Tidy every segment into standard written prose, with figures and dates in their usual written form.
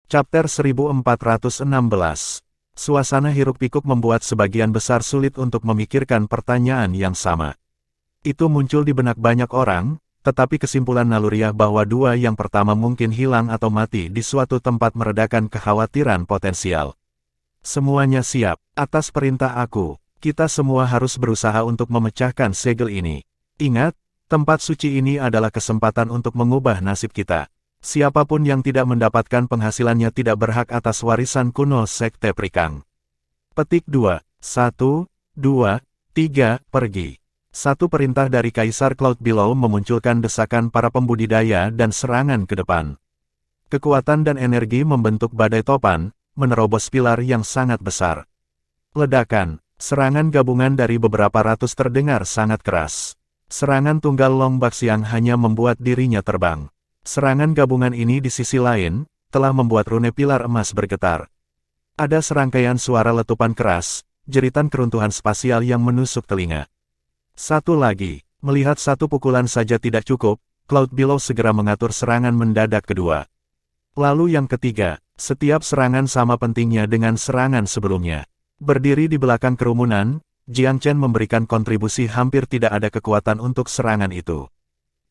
Chapter 1416. Suasana hiruk-pikuk membuat sebagian besar sulit untuk memikirkan pertanyaan yang sama. Itu muncul di benak banyak orang, tetapi kesimpulan naluriah bahwa dua yang pertama mungkin hilang atau mati di suatu tempat meredakan kekhawatiran potensial. Semuanya siap, atas perintah aku, kita semua harus berusaha untuk memecahkan segel ini. Ingat, tempat suci ini adalah kesempatan untuk mengubah nasib kita. Siapapun yang tidak mendapatkan penghasilannya tidak berhak atas warisan kuno Sekte Prikang. Petik 2. 1, 2, 3, pergi. Satu perintah dari Kaisar Cloud Below memunculkan desakan para pembudidaya dan serangan ke depan. Kekuatan dan energi membentuk badai topan, menerobos pilar yang sangat besar. Ledakan, serangan gabungan dari beberapa ratus terdengar sangat keras. Serangan tunggal Long Baxiang hanya membuat dirinya terbang. Serangan gabungan ini di sisi lain, telah membuat rune pilar emas bergetar. Ada serangkaian suara letupan keras, jeritan keruntuhan spasial yang menusuk telinga. Satu lagi, melihat satu pukulan saja tidak cukup, Cloud Below segera mengatur serangan mendadak kedua. Lalu yang ketiga, setiap serangan sama pentingnya dengan serangan sebelumnya. Berdiri di belakang kerumunan, Jiang Chen memberikan kontribusi hampir tidak ada kekuatan untuk serangan itu.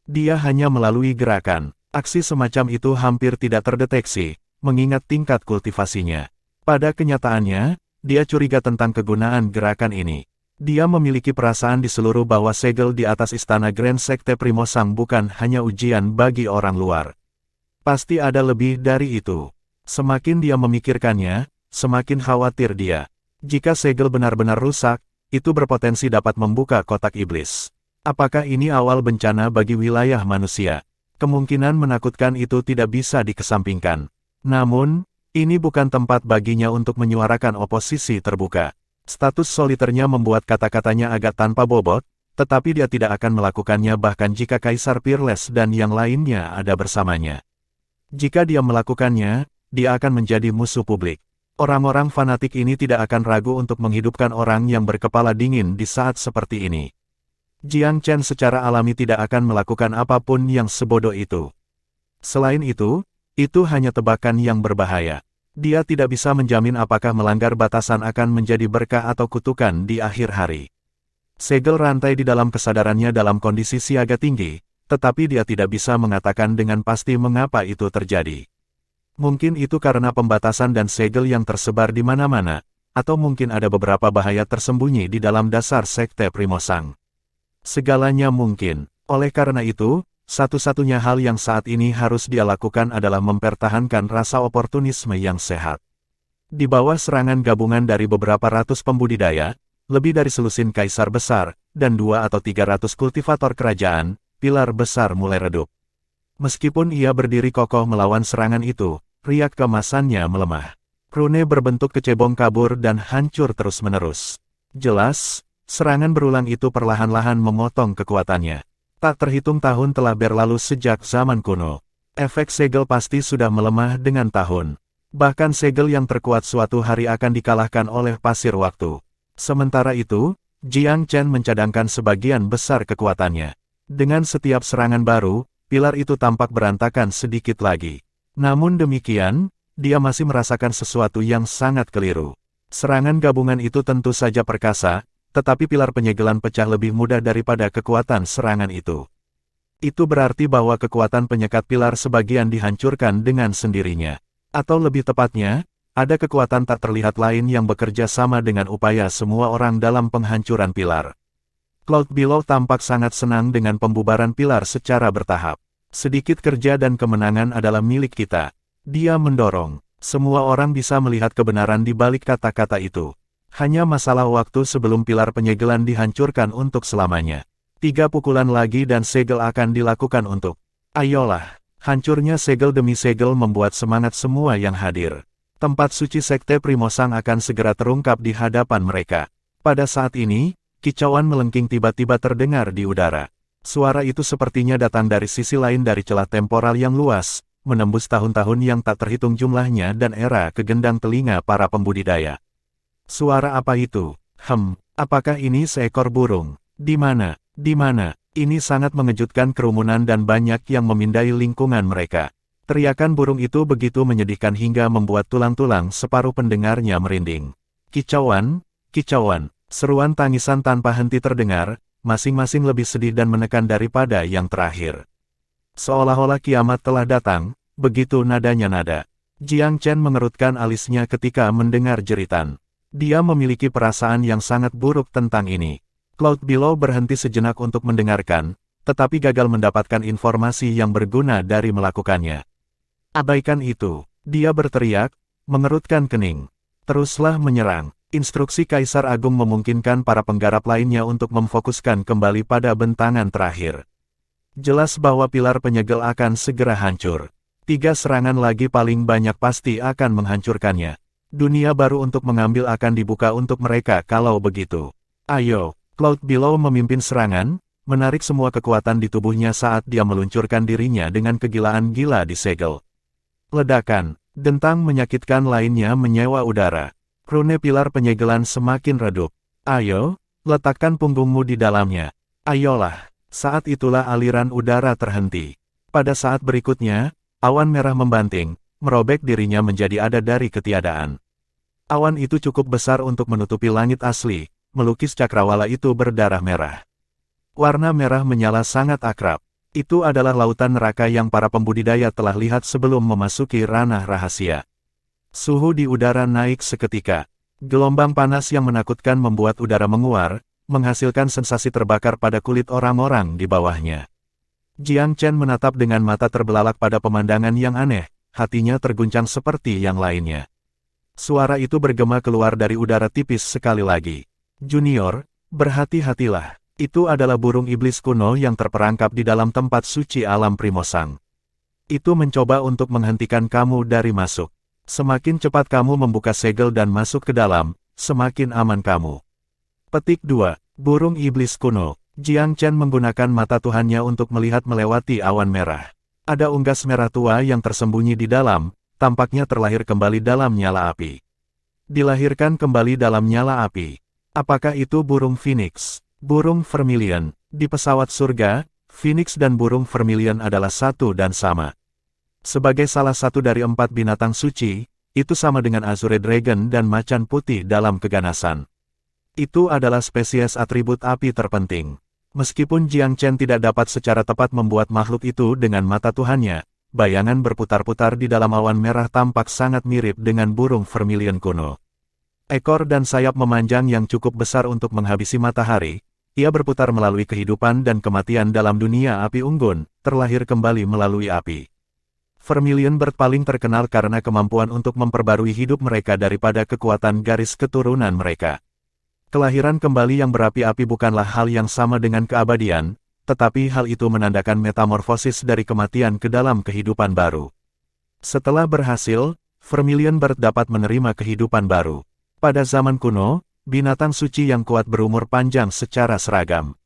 Dia hanya melalui gerakan. Aksi semacam itu hampir tidak terdeteksi, mengingat tingkat kultivasinya. Pada kenyataannya, dia curiga tentang kegunaan gerakan ini. Dia memiliki perasaan di seluruh bawah segel di atas istana Grand Sekte Primosang bukan hanya ujian bagi orang luar. Pasti ada lebih dari itu. Semakin dia memikirkannya, semakin khawatir dia. Jika segel benar-benar rusak, itu berpotensi dapat membuka kotak iblis. Apakah ini awal bencana bagi wilayah manusia? Kemungkinan menakutkan itu tidak bisa dikesampingkan. Namun, ini bukan tempat baginya untuk menyuarakan oposisi terbuka. Status soliternya membuat kata-katanya agak tanpa bobot, tetapi dia tidak akan melakukannya bahkan jika Kaisar Peerless dan yang lainnya ada bersamanya. Jika dia melakukannya, dia akan menjadi musuh publik. Orang-orang fanatik ini tidak akan ragu untuk menghidupkan orang yang berkepala dingin di saat seperti ini. Jiang Chen secara alami tidak akan melakukan apapun yang sebodoh itu. Selain itu hanya tebakan yang berbahaya. Dia tidak bisa menjamin apakah melanggar batasan akan menjadi berkah atau kutukan di akhir hari. Segel rantai di dalam kesadarannya dalam kondisi siaga tinggi, tetapi dia tidak bisa mengatakan dengan pasti mengapa itu terjadi. Mungkin itu karena pembatasan dan segel yang tersebar di mana-mana, atau mungkin ada beberapa bahaya tersembunyi di dalam dasar Sekte Primosang. Segalanya mungkin. Oleh karena itu, satu-satunya hal yang saat ini harus dia lakukan adalah mempertahankan rasa oportunisme yang sehat. Di bawah serangan gabungan dari beberapa ratus pembudidaya, lebih dari selusin kaisar besar, dan 2 atau 300 kultivator kerajaan, pilar besar mulai redup. Meskipun ia berdiri kokoh melawan serangan itu, riak kemasannya melemah. Rune berbentuk kecebong kabur dan hancur terus-menerus. Jelas, serangan berulang itu perlahan-lahan memotong kekuatannya. Tak terhitung tahun telah berlalu sejak zaman kuno. Efek segel pasti sudah melemah dengan tahun. Bahkan segel yang terkuat suatu hari akan dikalahkan oleh pasir waktu. Sementara itu, Jiang Chen mencadangkan sebagian besar kekuatannya. Dengan setiap serangan baru, pilar itu tampak berantakan sedikit lagi. Namun demikian, dia masih merasakan sesuatu yang sangat keliru. Serangan gabungan itu tentu saja perkasa, tetapi pilar penyegelan pecah lebih mudah daripada kekuatan serangan itu. Itu berarti bahwa kekuatan penyekat pilar sebagian dihancurkan dengan sendirinya. Atau lebih tepatnya, ada kekuatan tak terlihat lain yang bekerja sama dengan upaya semua orang dalam penghancuran pilar. Cloud Below tampak sangat senang dengan pembubaran pilar secara bertahap. Sedikit kerja dan kemenangan adalah milik kita. Dia mendorong. Semua orang bisa melihat kebenaran di balik kata-kata itu. Hanya masalah waktu sebelum pilar penyegelan dihancurkan untuk selamanya. 3 pukulan lagi dan segel akan dilakukan untuk. Ayolah, hancurnya segel demi segel membuat semangat semua yang hadir. Tempat suci Sekte Primosang akan segera terungkap di hadapan mereka. Pada saat ini, kicauan melengking tiba-tiba terdengar di udara. Suara itu sepertinya datang dari sisi lain dari celah temporal yang luas, menembus tahun-tahun yang tak terhitung jumlahnya dan era kegendang telinga para pembudidaya. Suara apa itu? Apakah ini seekor burung? Di mana? Di mana? Ini sangat mengejutkan kerumunan dan banyak yang memindai lingkungan mereka. Teriakan burung itu begitu menyedihkan hingga membuat tulang-tulang separuh pendengarnya merinding. Kicauan, kicauan, seruan tangisan tanpa henti terdengar, masing-masing lebih sedih dan menekan daripada yang terakhir. Seolah-olah kiamat telah datang, begitu nadanya nada. Jiang Chen mengerutkan alisnya ketika mendengar jeritan. Dia memiliki perasaan yang sangat buruk tentang ini. Cloud Below berhenti sejenak untuk mendengarkan, tetapi gagal mendapatkan informasi yang berguna dari melakukannya. Abaikan itu, dia berteriak, mengerutkan kening. Teruslah menyerang. Instruksi Kaisar Agung memungkinkan para penggarap lainnya untuk memfokuskan kembali pada bentangan terakhir. Jelas bahwa pilar penyegel akan segera hancur. 3 serangan lagi paling banyak pasti akan menghancurkannya. Dunia baru untuk mengambil akan dibuka untuk mereka kalau begitu. Ayo, Cloud Below memimpin serangan, menarik semua kekuatan di tubuhnya saat dia meluncurkan dirinya dengan kegilaan gila di segel. Ledakan, dentang menyakitkan lainnya menyewa udara. Rune pilar penyegelan semakin redup. Ayo, letakkan punggungmu di dalamnya. Ayolah. Saat itulah aliran udara terhenti. Pada saat berikutnya, awan merah membanting, merobek dirinya menjadi ada dari ketiadaan. Awan itu cukup besar untuk menutupi langit asli, melukis cakrawala itu berdarah merah. Warna merah menyala sangat akrab. Itu adalah lautan neraka yang para pembudidaya telah lihat sebelum memasuki ranah rahasia. Suhu di udara naik seketika. Gelombang panas yang menakutkan membuat udara menguar, menghasilkan sensasi terbakar pada kulit orang-orang di bawahnya. Jiang Chen menatap dengan mata terbelalak pada pemandangan yang aneh, hatinya terguncang seperti yang lainnya. Suara itu bergema keluar dari udara tipis sekali lagi. Junior, berhati-hatilah. Itu adalah burung iblis kuno yang terperangkap di dalam tempat suci alam Primosang. Itu mencoba untuk menghentikan kamu dari masuk. Semakin cepat kamu membuka segel dan masuk ke dalam, semakin aman kamu. Petik 2. Burung iblis kuno. Jiang Chen menggunakan mata Tuhannya untuk melihat melewati awan merah. Ada unggas merah tua yang tersembunyi di dalam, tampaknya terlahir kembali dalam nyala api. Dilahirkan kembali dalam nyala api. Apakah itu burung Phoenix? Burung Vermilion. Di pesawat surga, Phoenix dan burung Vermilion adalah satu dan sama. Sebagai salah satu dari 4 binatang suci, itu sama dengan Azure Dragon dan macan putih dalam keganasan. Itu adalah spesies atribut api terpenting. Meskipun Jiang Chen tidak dapat secara tepat membuat makhluk itu dengan mata Tuhannya, bayangan berputar-putar di dalam awan merah tampak sangat mirip dengan burung Vermilion kuno. Ekor dan sayap memanjang yang cukup besar untuk menghabisi matahari, ia berputar melalui kehidupan dan kematian dalam dunia api unggun, terlahir kembali melalui api. Vermilion Bird paling terkenal karena kemampuan untuk memperbarui hidup mereka daripada kekuatan garis keturunan mereka. Kelahiran kembali yang berapi-api bukanlah hal yang sama dengan keabadian, tetapi hal itu menandakan metamorfosis dari kematian ke dalam kehidupan baru. Setelah berhasil, Vermilion Bird dapat menerima kehidupan baru. Pada zaman kuno, binatang suci yang kuat berumur panjang secara seragam.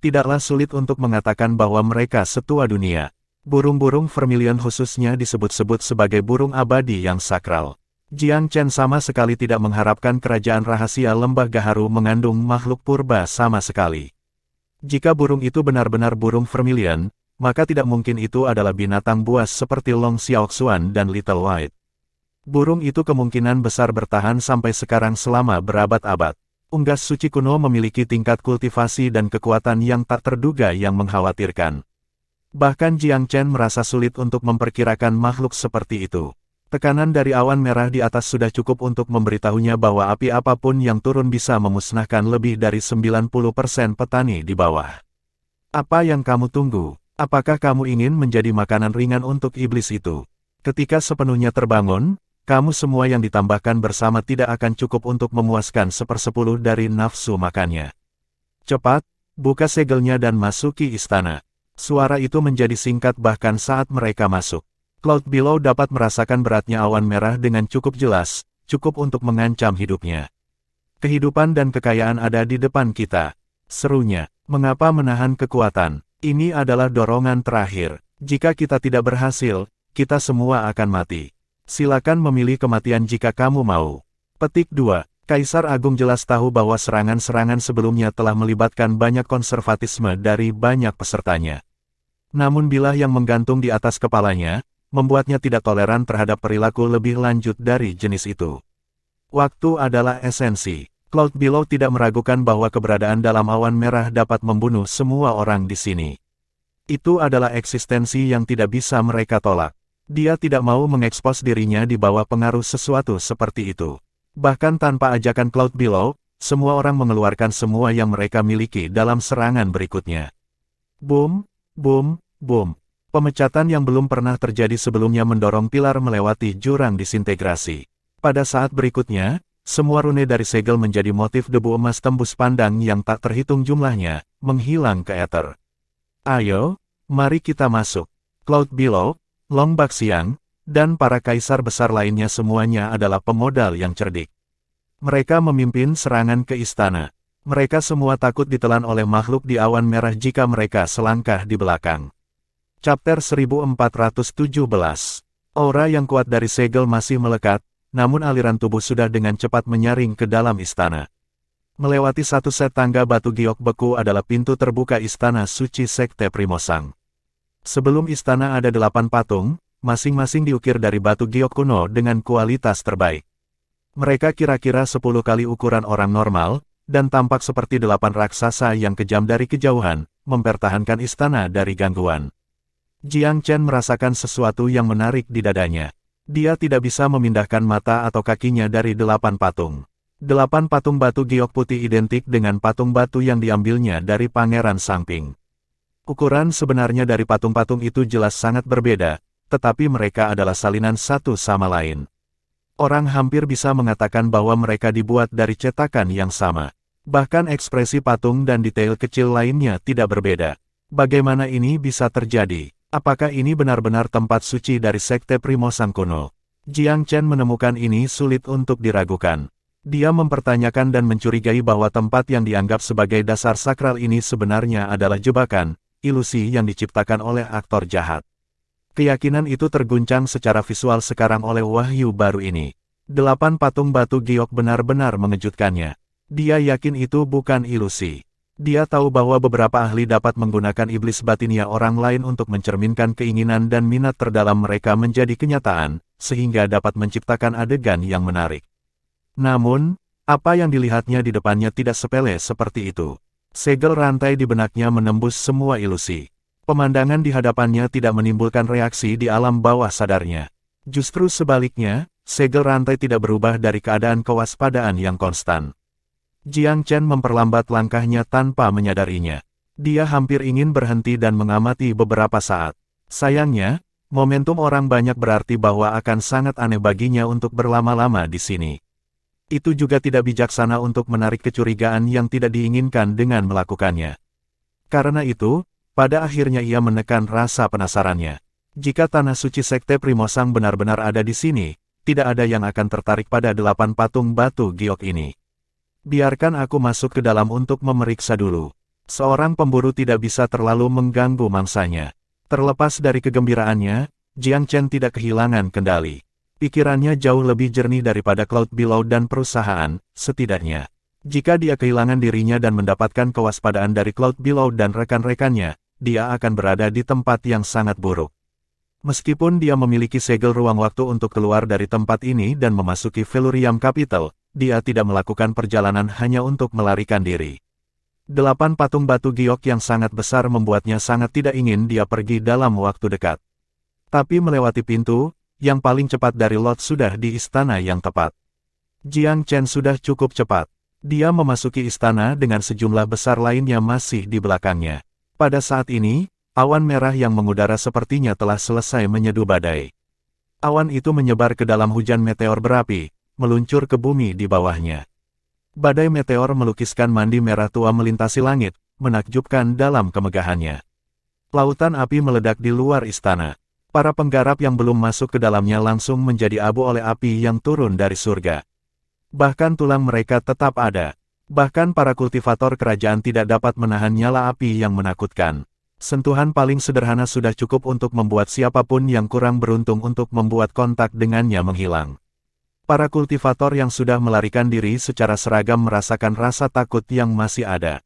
Tidaklah sulit untuk mengatakan bahwa mereka setua dunia. Burung-burung Vermilion khususnya disebut-sebut sebagai burung abadi yang sakral. Jiang Chen sama sekali tidak mengharapkan kerajaan rahasia lembah Gaharu mengandung makhluk purba sama sekali. Jika burung itu benar-benar burung Vermilion, maka tidak mungkin itu adalah binatang buas seperti Long Xiaoxuan dan Little White. Burung itu kemungkinan besar bertahan sampai sekarang selama berabad-abad. Unggas suci kuno memiliki tingkat kultivasi dan kekuatan yang tak terduga yang mengkhawatirkan. Bahkan Jiang Chen merasa sulit untuk memperkirakan makhluk seperti itu. Tekanan dari awan merah di atas sudah cukup untuk memberitahunya bahwa api apapun yang turun bisa memusnahkan lebih dari 90% petani di bawah. Apa yang kamu tunggu? Apakah kamu ingin menjadi makanan ringan untuk iblis itu? Ketika sepenuhnya terbangun, kamu semua yang ditambahkan bersama tidak akan cukup untuk memuaskan 1/10 dari nafsu makannya. Cepat, buka segelnya dan masuki istana. Suara itu menjadi singkat bahkan saat mereka masuk. Cloud Below dapat merasakan beratnya awan merah dengan cukup jelas, cukup untuk mengancam hidupnya. Kehidupan dan kekayaan ada di depan kita. Serunya, mengapa menahan kekuatan? Ini adalah dorongan terakhir. Jika kita tidak berhasil, kita semua akan mati. Silakan memilih kematian jika kamu mau. Petik 2. Kaisar Agung jelas tahu bahwa serangan-serangan sebelumnya telah melibatkan banyak konservatisme dari banyak pesertanya. Namun bila yang menggantung di atas kepalanya, membuatnya tidak toleran terhadap perilaku lebih lanjut dari jenis itu. Waktu adalah esensi. Cloud Below tidak meragukan bahwa keberadaan dalam awan merah dapat membunuh semua orang di sini. Itu adalah eksistensi yang tidak bisa mereka tolak. Dia tidak mau mengekspos dirinya di bawah pengaruh sesuatu seperti itu. Bahkan tanpa ajakan Cloud Below, semua orang mengeluarkan semua yang mereka miliki dalam serangan berikutnya. Boom, boom, boom. Pemecatan yang belum pernah terjadi sebelumnya mendorong pilar melewati jurang disintegrasi. Pada saat berikutnya, semua rune dari segel menjadi motif debu emas tembus pandang yang tak terhitung jumlahnya, menghilang ke ether. Ayo, mari kita masuk. Cloud Below, Long Baxiang, dan para kaisar besar lainnya semuanya adalah pemodal yang cerdik. Mereka memimpin serangan ke istana. Mereka semua takut ditelan oleh makhluk di awan merah jika mereka selangkah di belakang. Chapter 1417. Aura yang kuat dari segel masih melekat, namun aliran tubuh sudah dengan cepat menyaring ke dalam istana. Melewati satu set tangga batu giok beku adalah pintu terbuka istana suci Sekte Primosang. Sebelum istana ada 8 patung, masing-masing diukir dari batu giok kuno dengan kualitas terbaik. Mereka kira-kira 10 kali ukuran orang normal, dan tampak seperti 8 raksasa yang kejam dari kejauhan, mempertahankan istana dari gangguan. Jiang Chen merasakan sesuatu yang menarik di dadanya. Dia tidak bisa memindahkan mata atau kakinya dari 8 patung. 8 patung batu giok putih identik dengan patung batu yang diambilnya dari Pangeran Sangping. Ukuran sebenarnya dari patung-patung itu jelas sangat berbeda, tetapi mereka adalah salinan satu sama lain. Orang hampir bisa mengatakan bahwa mereka dibuat dari cetakan yang sama. Bahkan ekspresi patung dan detail kecil lainnya tidak berbeda. Bagaimana ini bisa terjadi? Apakah ini benar-benar tempat suci dari Sekte Primosang kuno? Jiang Chen menemukan ini sulit untuk diragukan. Dia mempertanyakan dan mencurigai bahwa tempat yang dianggap sebagai dasar sakral ini sebenarnya adalah jebakan, ilusi yang diciptakan oleh aktor jahat. Keyakinan itu terguncang secara visual sekarang oleh wahyu baru ini. 8 patung batu giok benar-benar mengejutkannya. Dia yakin itu bukan ilusi. Dia tahu bahwa beberapa ahli dapat menggunakan iblis batinia orang lain untuk mencerminkan keinginan dan minat terdalam mereka menjadi kenyataan, sehingga dapat menciptakan adegan yang menarik. Namun, apa yang dilihatnya di depannya tidak sepele seperti itu. Segel rantai di benaknya menembus semua ilusi. Pemandangan di hadapannya tidak menimbulkan reaksi di alam bawah sadarnya. Justru sebaliknya, segel rantai tidak berubah dari keadaan kewaspadaan yang konstan. Jiang Chen memperlambat langkahnya tanpa menyadarinya. Dia hampir ingin berhenti dan mengamati beberapa saat. Sayangnya, momentum orang banyak berarti bahwa akan sangat aneh baginya untuk berlama-lama di sini. Itu juga tidak bijaksana untuk menarik kecurigaan yang tidak diinginkan dengan melakukannya. Karena itu, pada akhirnya ia menekan rasa penasarannya. Jika tanah suci Sekte Primosang benar-benar ada di sini, tidak ada yang akan tertarik pada 8 patung batu giok ini. Biarkan aku masuk ke dalam untuk memeriksa dulu. Seorang pemburu tidak bisa terlalu mengganggu mangsanya. Terlepas dari kegembiraannya, Jiang Chen tidak kehilangan kendali. Pikirannya jauh lebih jernih daripada Cloud Below dan perusahaan, setidaknya. Jika dia kehilangan dirinya dan mendapatkan kewaspadaan dari Cloud Below dan rekan-rekannya, dia akan berada di tempat yang sangat buruk. Meskipun dia memiliki segel ruang waktu untuk keluar dari tempat ini dan memasuki Velurium Capital, dia tidak melakukan perjalanan hanya untuk melarikan diri. 8 patung batu giok yang sangat besar membuatnya sangat tidak ingin dia pergi dalam waktu dekat. Tapi melewati pintu, yang paling cepat dari lot sudah di istana yang tepat. Jiang Chen sudah cukup cepat. Dia memasuki istana dengan sejumlah besar lainnya masih di belakangnya. Pada saat ini, awan merah yang mengudara sepertinya telah selesai menyeduh badai. Awan itu menyebar ke dalam hujan meteor berapi, meluncur ke bumi di bawahnya. Badai meteor melukiskan mandi merah tua melintasi langit, menakjubkan dalam kemegahannya. Lautan api meledak di luar istana. Para penggarap yang belum masuk ke dalamnya langsung menjadi abu oleh api yang turun dari surga. Bahkan tulang mereka tetap ada. Bahkan para kultivator kerajaan tidak dapat menahan nyala api yang menakutkan. Sentuhan paling sederhana sudah cukup untuk membuat siapapun yang kurang beruntung untuk membuat kontak dengannya menghilang. Para kultivator yang sudah melarikan diri secara seragam merasakan rasa takut yang masih ada.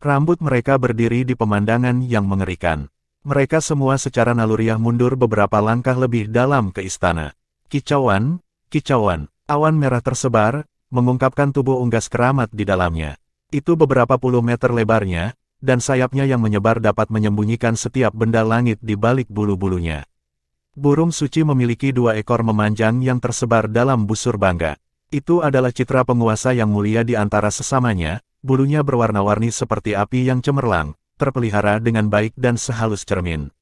Rambut mereka berdiri di pemandangan yang mengerikan. Mereka semua secara naluriah mundur beberapa langkah lebih dalam ke istana. Kicauan, kicauan, awan merah tersebar, mengungkapkan tubuh unggas keramat di dalamnya. Itu beberapa puluh meter lebarnya, dan sayapnya yang menyebar dapat menyembunyikan setiap benda langit di balik bulu-bulunya. Burung suci memiliki 2 ekor memanjang yang tersebar dalam busur bangga. Itu adalah citra penguasa yang mulia di antara sesamanya, bulunya berwarna-warni seperti api yang cemerlang, terpelihara dengan baik dan sehalus cermin.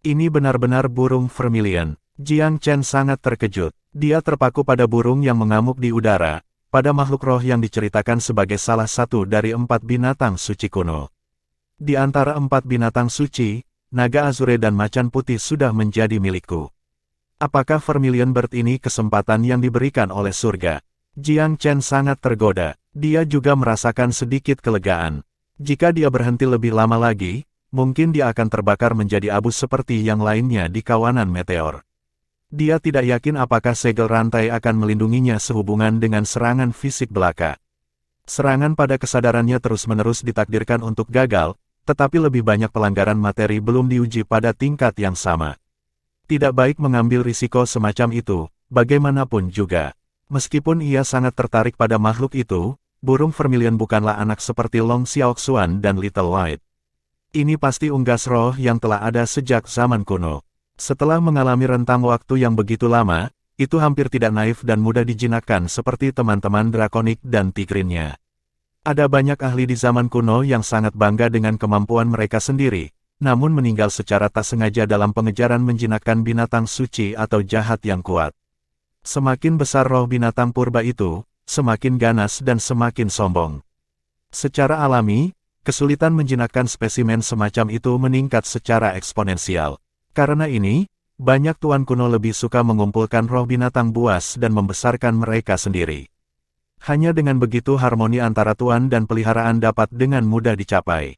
Ini benar-benar burung vermilion. Jiang Chen sangat terkejut. Dia terpaku pada burung yang mengamuk di udara, pada makhluk roh yang diceritakan sebagai salah satu dari 4 binatang suci kuno. Di antara 4 binatang suci, naga azure dan macan putih sudah menjadi milikku. Apakah vermilion bird ini kesempatan yang diberikan oleh surga? Jiang Chen sangat tergoda. Dia juga merasakan sedikit kelegaan. Jika dia berhenti lebih lama lagi, mungkin dia akan terbakar menjadi abu seperti yang lainnya di kawanan meteor. Dia tidak yakin apakah segel rantai akan melindunginya sehubungan dengan serangan fisik belaka. Serangan pada kesadarannya terus-menerus ditakdirkan untuk gagal, tetapi lebih banyak pelanggaran materi belum diuji pada tingkat yang sama. Tidak baik mengambil risiko semacam itu, bagaimanapun juga. Meskipun ia sangat tertarik pada makhluk itu, burung vermilion bukanlah anak seperti Long Xiaoxuan dan Little White. Ini pasti unggas roh yang telah ada sejak zaman kuno. Setelah mengalami rentang waktu yang begitu lama, itu hampir tidak naif dan mudah dijinakkan seperti teman-teman drakonik dan tigrinnya. Ada banyak ahli di zaman kuno yang sangat bangga dengan kemampuan mereka sendiri, namun meninggal secara tak sengaja dalam pengejaran menjinakkan binatang suci atau jahat yang kuat. Semakin besar roh binatang purba itu, semakin ganas dan semakin sombong. Secara alami, kesulitan menjinakkan spesimen semacam itu meningkat secara eksponensial. Karena ini, banyak tuan kuno lebih suka mengumpulkan roh binatang buas dan membesarkan mereka sendiri. Hanya dengan begitu harmoni antara tuan dan peliharaan dapat dengan mudah dicapai.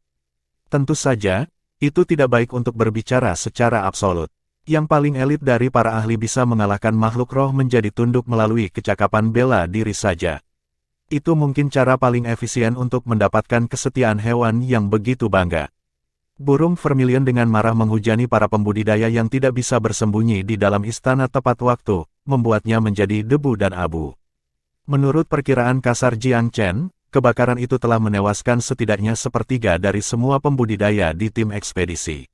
Tentu saja, itu tidak baik untuk berbicara secara absolut. Yang paling elit dari para ahli bisa mengalahkan makhluk roh menjadi tunduk melalui kecakapan bela diri saja. Itu mungkin cara paling efisien untuk mendapatkan kesetiaan hewan yang begitu bangga. Burung vermilion dengan marah menghujani para pembudidaya yang tidak bisa bersembunyi di dalam istana tepat waktu, membuatnya menjadi debu dan abu. Menurut perkiraan kasar Jiang Chen, kebakaran itu telah menewaskan setidaknya sepertiga dari semua pembudidaya di tim ekspedisi.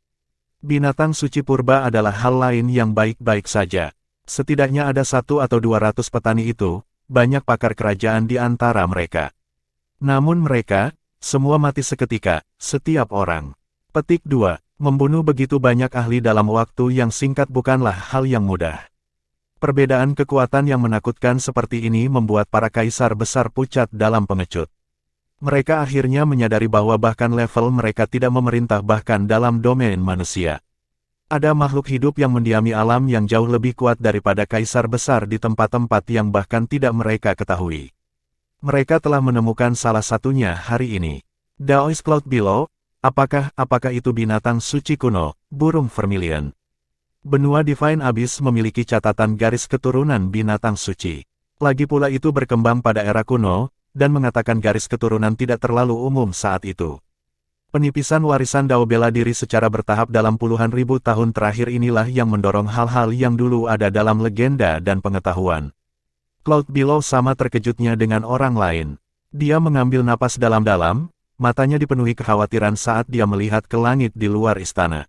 Binatang suci purba adalah hal lain yang baik-baik saja. Setidaknya ada 1 atau 200 petani itu, banyak pakar kerajaan di antara mereka. Namun mereka, semua mati seketika, setiap orang. Petik 2. Membunuh begitu banyak ahli dalam waktu yang singkat bukanlah hal yang mudah. Perbedaan kekuatan yang menakutkan seperti ini membuat para kaisar besar pucat dalam pengecut. Mereka akhirnya menyadari bahwa bahkan level mereka tidak memerintah bahkan dalam domain manusia. Ada makhluk hidup yang mendiami alam yang jauh lebih kuat daripada kaisar besar di tempat-tempat yang bahkan tidak mereka ketahui. Mereka telah menemukan salah satunya hari ini. Daoist Cloud Below, apakah itu binatang suci kuno, burung vermilion? Benua Divine Abyss memiliki catatan garis keturunan binatang suci. Lagi pula itu berkembang pada era kuno, dan mengatakan garis keturunan tidak terlalu umum saat itu. Penipisan warisan Dao bela diri secara bertahap dalam puluhan ribu tahun terakhir inilah yang mendorong hal-hal yang dulu ada dalam legenda dan pengetahuan. Cloud Below sama terkejutnya dengan orang lain. Dia mengambil napas dalam-dalam, matanya dipenuhi kekhawatiran saat dia melihat ke langit di luar istana.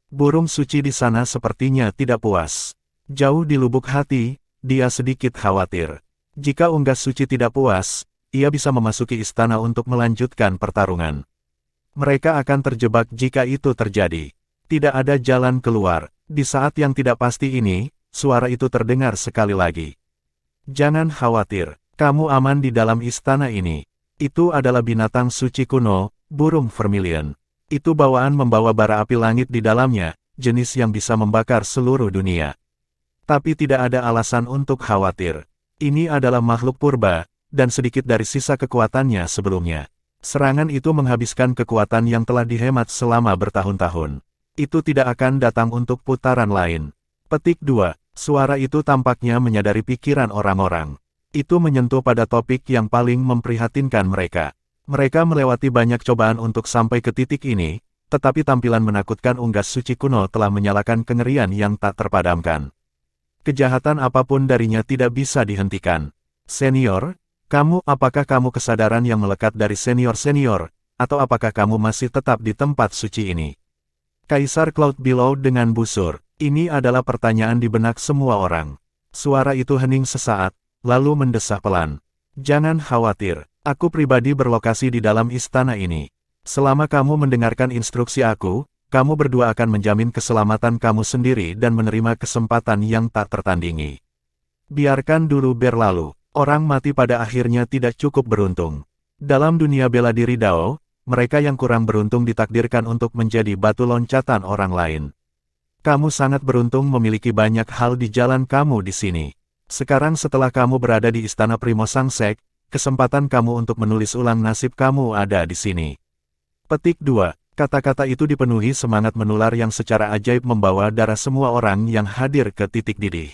Burung suci di sana sepertinya tidak puas. Jauh di lubuk hati, dia sedikit khawatir. Jika unggas suci tidak puas, ia bisa memasuki istana untuk melanjutkan pertarungan. Mereka akan terjebak jika itu terjadi. Tidak ada jalan keluar. Di saat yang tidak pasti ini, suara itu terdengar sekali lagi. Jangan khawatir, kamu aman di dalam istana ini. Itu adalah binatang suci kuno, burung vermilion. Itu bawaan membawa bara api langit di dalamnya, jenis yang bisa membakar seluruh dunia. Tapi tidak ada alasan untuk khawatir. Ini adalah makhluk purba, dan sedikit dari sisa kekuatannya sebelumnya. Serangan itu menghabiskan kekuatan yang telah dihemat selama bertahun-tahun. Itu tidak akan datang untuk putaran lain. Petik 2. Suara itu tampaknya menyadari pikiran orang-orang. Itu menyentuh pada topik yang paling memprihatinkan mereka. Mereka melewati banyak cobaan untuk sampai ke titik ini, tetapi tampilan menakutkan unggas suci kuno telah menyalakan kengerian yang tak terpadamkan. Kejahatan apapun darinya tidak bisa dihentikan. Senior, apakah kamu kesadaran yang melekat dari senior-senior, atau apakah kamu masih tetap di tempat suci ini? Kaisar Cloud Below dengan busur. Ini adalah pertanyaan di benak semua orang. Suara itu hening sesaat, lalu mendesah pelan. Jangan khawatir, aku pribadi berlokasi di dalam istana ini. Selama kamu mendengarkan instruksi aku, kamu berdua akan menjamin keselamatan kamu sendiri dan menerima kesempatan yang tak tertandingi. Biarkan dulu berlalu. Orang mati pada akhirnya tidak cukup beruntung. Dalam dunia bela diri Dao, mereka yang kurang beruntung ditakdirkan untuk menjadi batu loncatan orang lain. Kamu sangat beruntung memiliki banyak hal di jalan kamu di sini. Sekarang setelah kamu berada di istana Primo Sangsek, kesempatan kamu untuk menulis ulang nasib kamu ada di sini. Petik 2. Kata-kata itu dipenuhi semangat menular yang secara ajaib membawa darah semua orang yang hadir ke titik didih.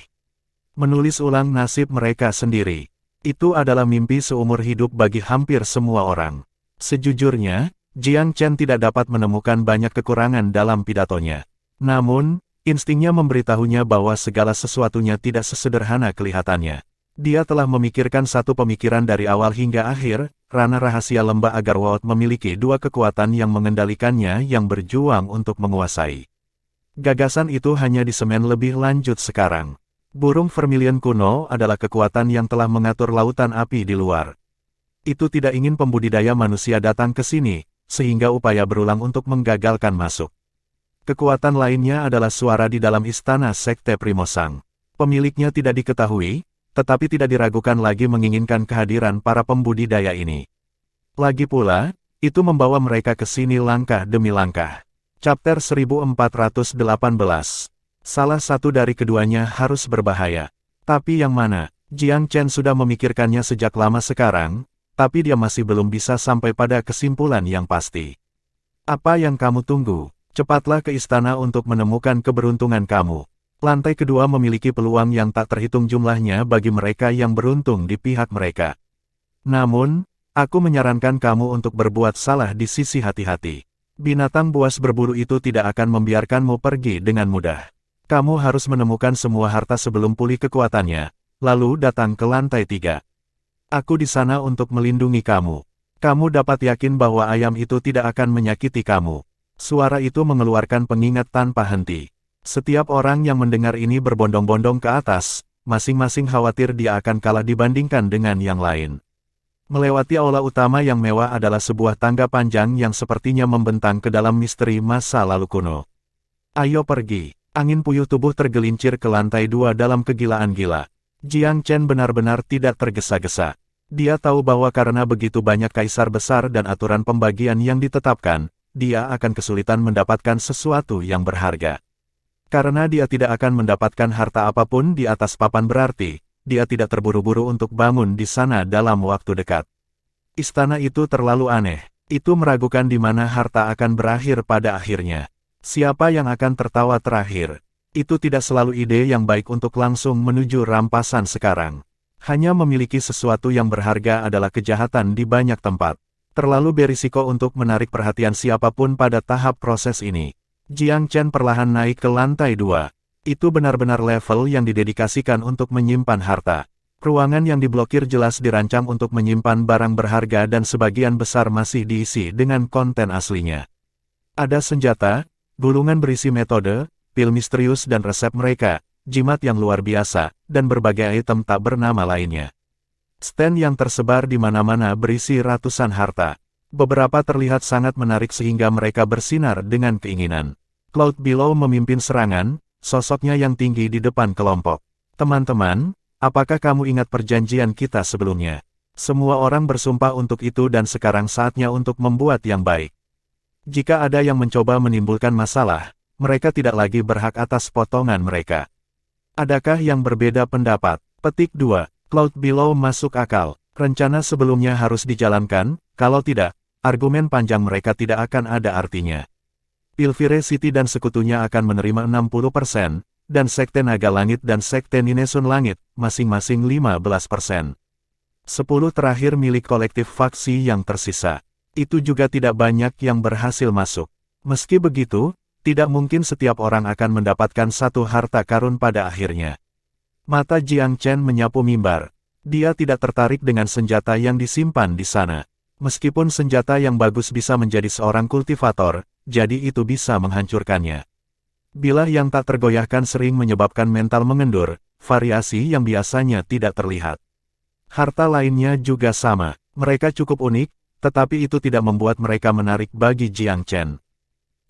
Menulis ulang nasib mereka sendiri. Itu adalah mimpi seumur hidup bagi hampir semua orang. Sejujurnya, Jiang Chen tidak dapat menemukan banyak kekurangan dalam pidatonya. Namun, instingnya memberitahunya bahwa segala sesuatunya tidak sesederhana kelihatannya. Dia telah memikirkan satu pemikiran dari awal hingga akhir, ranah rahasia lembah Agarwald memiliki dua kekuatan yang mengendalikannya yang berjuang untuk menguasai. Gagasan itu hanya disemen lebih lanjut sekarang. Burung vermilion kuno adalah kekuatan yang telah mengatur lautan api di luar. Itu tidak ingin pembudidaya manusia datang ke sini, sehingga upaya berulang untuk menggagalkan masuk. Kekuatan lainnya adalah suara di dalam istana Sekte Primosang. Pemiliknya tidak diketahui, tetapi tidak diragukan lagi menginginkan kehadiran para pembudidaya ini. Lagi pula, itu membawa mereka ke sini langkah demi langkah. Chapter 1418. Salah satu dari keduanya harus berbahaya. Tapi yang mana? Jiang Chen sudah memikirkannya sejak lama sekarang, tapi dia masih belum bisa sampai pada kesimpulan yang pasti. Apa yang kamu tunggu? Cepatlah ke istana untuk menemukan keberuntungan kamu. Lantai kedua memiliki peluang yang tak terhitung jumlahnya bagi mereka yang beruntung di pihak mereka. Namun, aku menyarankan kamu untuk berbuat salah di sisi hati-hati. Binatang buas berburu itu tidak akan membiarkanmu pergi dengan mudah. Kamu harus menemukan semua harta sebelum pulih kekuatannya, lalu datang ke lantai 3. Aku di sana untuk melindungi kamu. Kamu dapat yakin bahwa ayam itu tidak akan menyakiti kamu. Suara itu mengeluarkan pengingat tanpa henti. Setiap orang yang mendengar ini berbondong-bondong ke atas, masing-masing khawatir dia akan kalah dibandingkan dengan yang lain. Melewati aula utama yang mewah adalah sebuah tangga panjang yang sepertinya membentang ke dalam misteri masa lalu kuno. Ayo pergi. Angin puyuh tubuh tergelincir ke lantai 2 dalam kegilaan gila. Jiang Chen benar-benar tidak tergesa-gesa. Dia tahu bahwa karena begitu banyak kaisar besar dan aturan pembagian yang ditetapkan, dia akan kesulitan mendapatkan sesuatu yang berharga. Karena dia tidak akan mendapatkan harta apapun di atas papan berarti, dia tidak terburu-buru untuk bangun di sana dalam waktu dekat. Istana itu terlalu aneh. Itu meragukan di mana harta akan berakhir pada akhirnya. Siapa yang akan tertawa terakhir? Itu tidak selalu ide yang baik untuk langsung menuju rampasan sekarang. Hanya memiliki sesuatu yang berharga adalah kejahatan di banyak tempat. Terlalu berisiko untuk menarik perhatian siapapun pada tahap proses ini. Jiang Chen perlahan naik ke lantai 2. Itu benar-benar level yang didedikasikan untuk menyimpan harta. Ruangan yang diblokir jelas dirancang untuk menyimpan barang berharga dan sebagian besar masih diisi dengan konten aslinya. Ada senjata, gulungan berisi metode, pil misterius dan resep mereka, jimat yang luar biasa, dan berbagai item tak bernama lainnya. Stand yang tersebar di mana-mana berisi ratusan harta. Beberapa terlihat sangat menarik sehingga mereka bersinar dengan keinginan. Cloud Below memimpin serangan, sosoknya yang tinggi di depan kelompok. Teman-teman, apakah kamu ingat perjanjian kita sebelumnya? Semua orang bersumpah untuk itu dan sekarang saatnya untuk membuat yang baik. Jika ada yang mencoba menimbulkan masalah, mereka tidak lagi berhak atas potongan mereka. Adakah yang berbeda pendapat? Petik 2. Cloud Below masuk akal. Rencana sebelumnya harus dijalankan, kalau tidak, argumen panjang mereka tidak akan ada artinya. Pilvire City dan sekutunya akan menerima 60%, dan Sekte Naga Langit dan Sekte Ninesun Langit, masing-masing 15%. 10 terakhir milik kolektif faksi yang tersisa. Itu juga tidak banyak yang berhasil masuk. Meski begitu, tidak mungkin setiap orang akan mendapatkan satu harta karun pada akhirnya. Mata Jiang Chen menyapu mimbar. Dia tidak tertarik dengan senjata yang disimpan di sana. Meskipun senjata yang bagus bisa menjadi seorang kultivator, jadi itu bisa menghancurkannya. Bilah yang tak tergoyahkan sering menyebabkan mental mengendur, variasi yang biasanya tidak terlihat. Harta lainnya juga sama, mereka cukup unik, tetapi itu tidak membuat mereka menarik bagi Jiang Chen.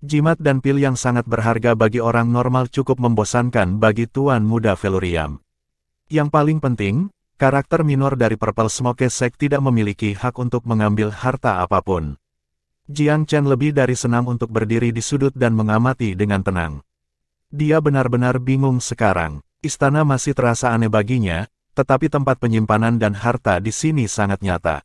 Jimat dan pil yang sangat berharga bagi orang normal cukup membosankan bagi Tuan Muda Velurium. Yang paling penting, karakter minor dari Purple Smoke Sect tidak memiliki hak untuk mengambil harta apapun. Jiang Chen lebih dari senang untuk berdiri di sudut dan mengamati dengan tenang. Dia benar-benar bingung sekarang. Istana masih terasa aneh baginya, tetapi tempat penyimpanan dan harta di sini sangat nyata.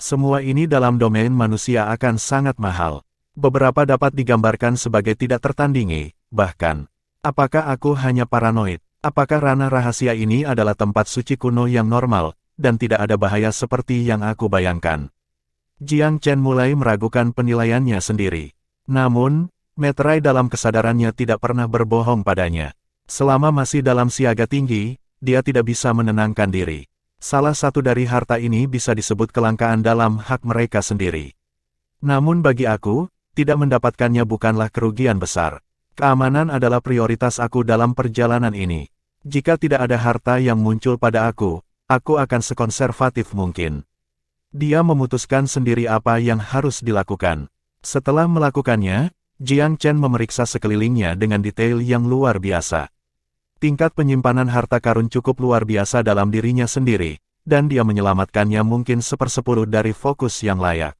Semua ini dalam domain manusia akan sangat mahal. Beberapa dapat digambarkan sebagai tidak tertandingi, bahkan. Apakah aku hanya paranoid? Apakah ranah rahasia ini adalah tempat suci kuno yang normal, dan tidak ada bahaya seperti yang aku bayangkan? Jiang Chen mulai meragukan penilaiannya sendiri. Namun, Metrai dalam kesadarannya tidak pernah berbohong padanya. Selama masih dalam siaga tinggi, dia tidak bisa menenangkan diri. Salah satu dari harta ini bisa disebut kelangkaan dalam hak mereka sendiri. Namun bagi aku, tidak mendapatkannya bukanlah kerugian besar. Keamanan adalah prioritas aku dalam perjalanan ini. Jika tidak ada harta yang muncul pada aku akan sekonservatif mungkin. Dia memutuskan sendiri apa yang harus dilakukan. Setelah melakukannya, Jiang Chen memeriksa sekelilingnya dengan detail yang luar biasa. Tingkat penyimpanan harta karun cukup luar biasa dalam dirinya sendiri, dan dia menyelamatkannya mungkin 1/10 dari fokus yang layak.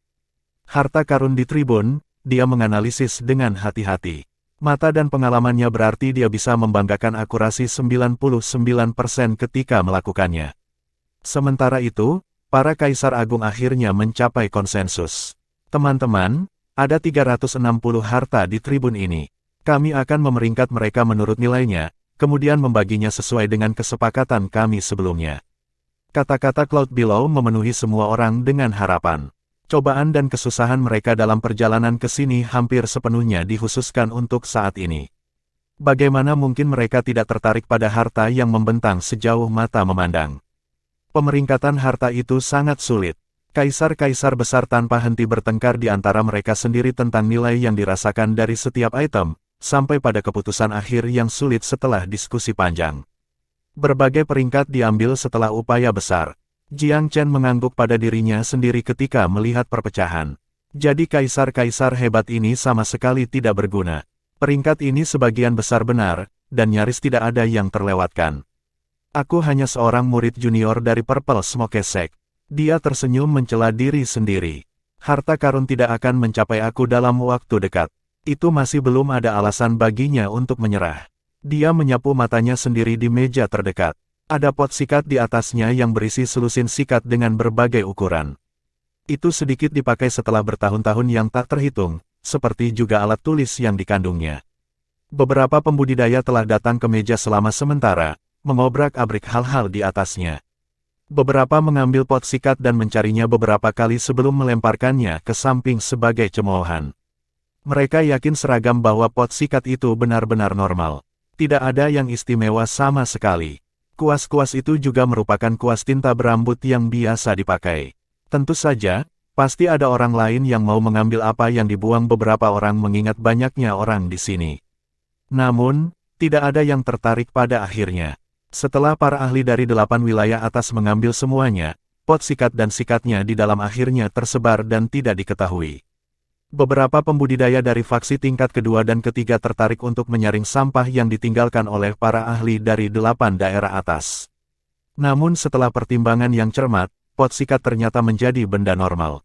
Harta karun di tribun, dia menganalisis dengan hati-hati. Mata dan pengalamannya berarti dia bisa membanggakan akurasi 99% ketika melakukannya. Sementara itu, para Kaisar Agung akhirnya mencapai konsensus. Teman-teman, ada 360 harta di tribun ini. Kami akan memeringkat mereka menurut nilainya, kemudian membaginya sesuai dengan kesepakatan kami sebelumnya. Kata-kata Cloud Below memenuhi semua orang dengan harapan. Cobaan dan kesusahan mereka dalam perjalanan ke sini hampir sepenuhnya dikhususkan untuk saat ini. Bagaimana mungkin mereka tidak tertarik pada harta yang membentang sejauh mata memandang? Pemeringkatan harta itu sangat sulit. Kaisar-kaisar besar tanpa henti bertengkar di antara mereka sendiri tentang nilai yang dirasakan dari setiap item, sampai pada keputusan akhir yang sulit setelah diskusi panjang. Berbagai peringkat diambil setelah upaya besar. Jiang Chen mengangguk pada dirinya sendiri ketika melihat perpecahan. Jadi kaisar-kaisar hebat ini sama sekali tidak berguna. Peringkat ini sebagian besar benar, dan nyaris tidak ada yang terlewatkan. Aku hanya seorang murid junior dari Purple Smoke Sect. Dia tersenyum mencela diri sendiri. Harta karun tidak akan mencapai aku dalam waktu dekat. Itu masih belum ada alasan baginya untuk menyerah. Dia menyapu matanya sendiri di meja terdekat. Ada pot sikat di atasnya yang berisi selusin sikat dengan berbagai ukuran. Itu sedikit dipakai setelah bertahun-tahun yang tak terhitung, seperti juga alat tulis yang dikandungnya. Beberapa pembudidaya telah datang ke meja selama sementara, mengobrak-abrik hal-hal di atasnya. Beberapa mengambil pot sikat dan mencarinya beberapa kali sebelum melemparkannya ke samping sebagai cemoohan. Mereka yakin seragam bahwa pot sikat itu benar-benar normal. Tidak ada yang istimewa sama sekali. Kuas-kuas itu juga merupakan kuas tinta berambut yang biasa dipakai. Tentu saja, pasti ada orang lain yang mau mengambil apa yang dibuang beberapa orang mengingat banyaknya orang di sini. Namun, tidak ada yang tertarik pada akhirnya. Setelah para ahli dari 8 wilayah atas mengambil semuanya, pot sikat dan sikatnya di dalam akhirnya tersebar dan tidak diketahui. Beberapa pembudidaya dari faksi tingkat kedua dan ketiga tertarik untuk menyaring sampah yang ditinggalkan oleh para ahli dari 8 daerah atas. Namun setelah pertimbangan yang cermat, pot sikat ternyata menjadi benda normal.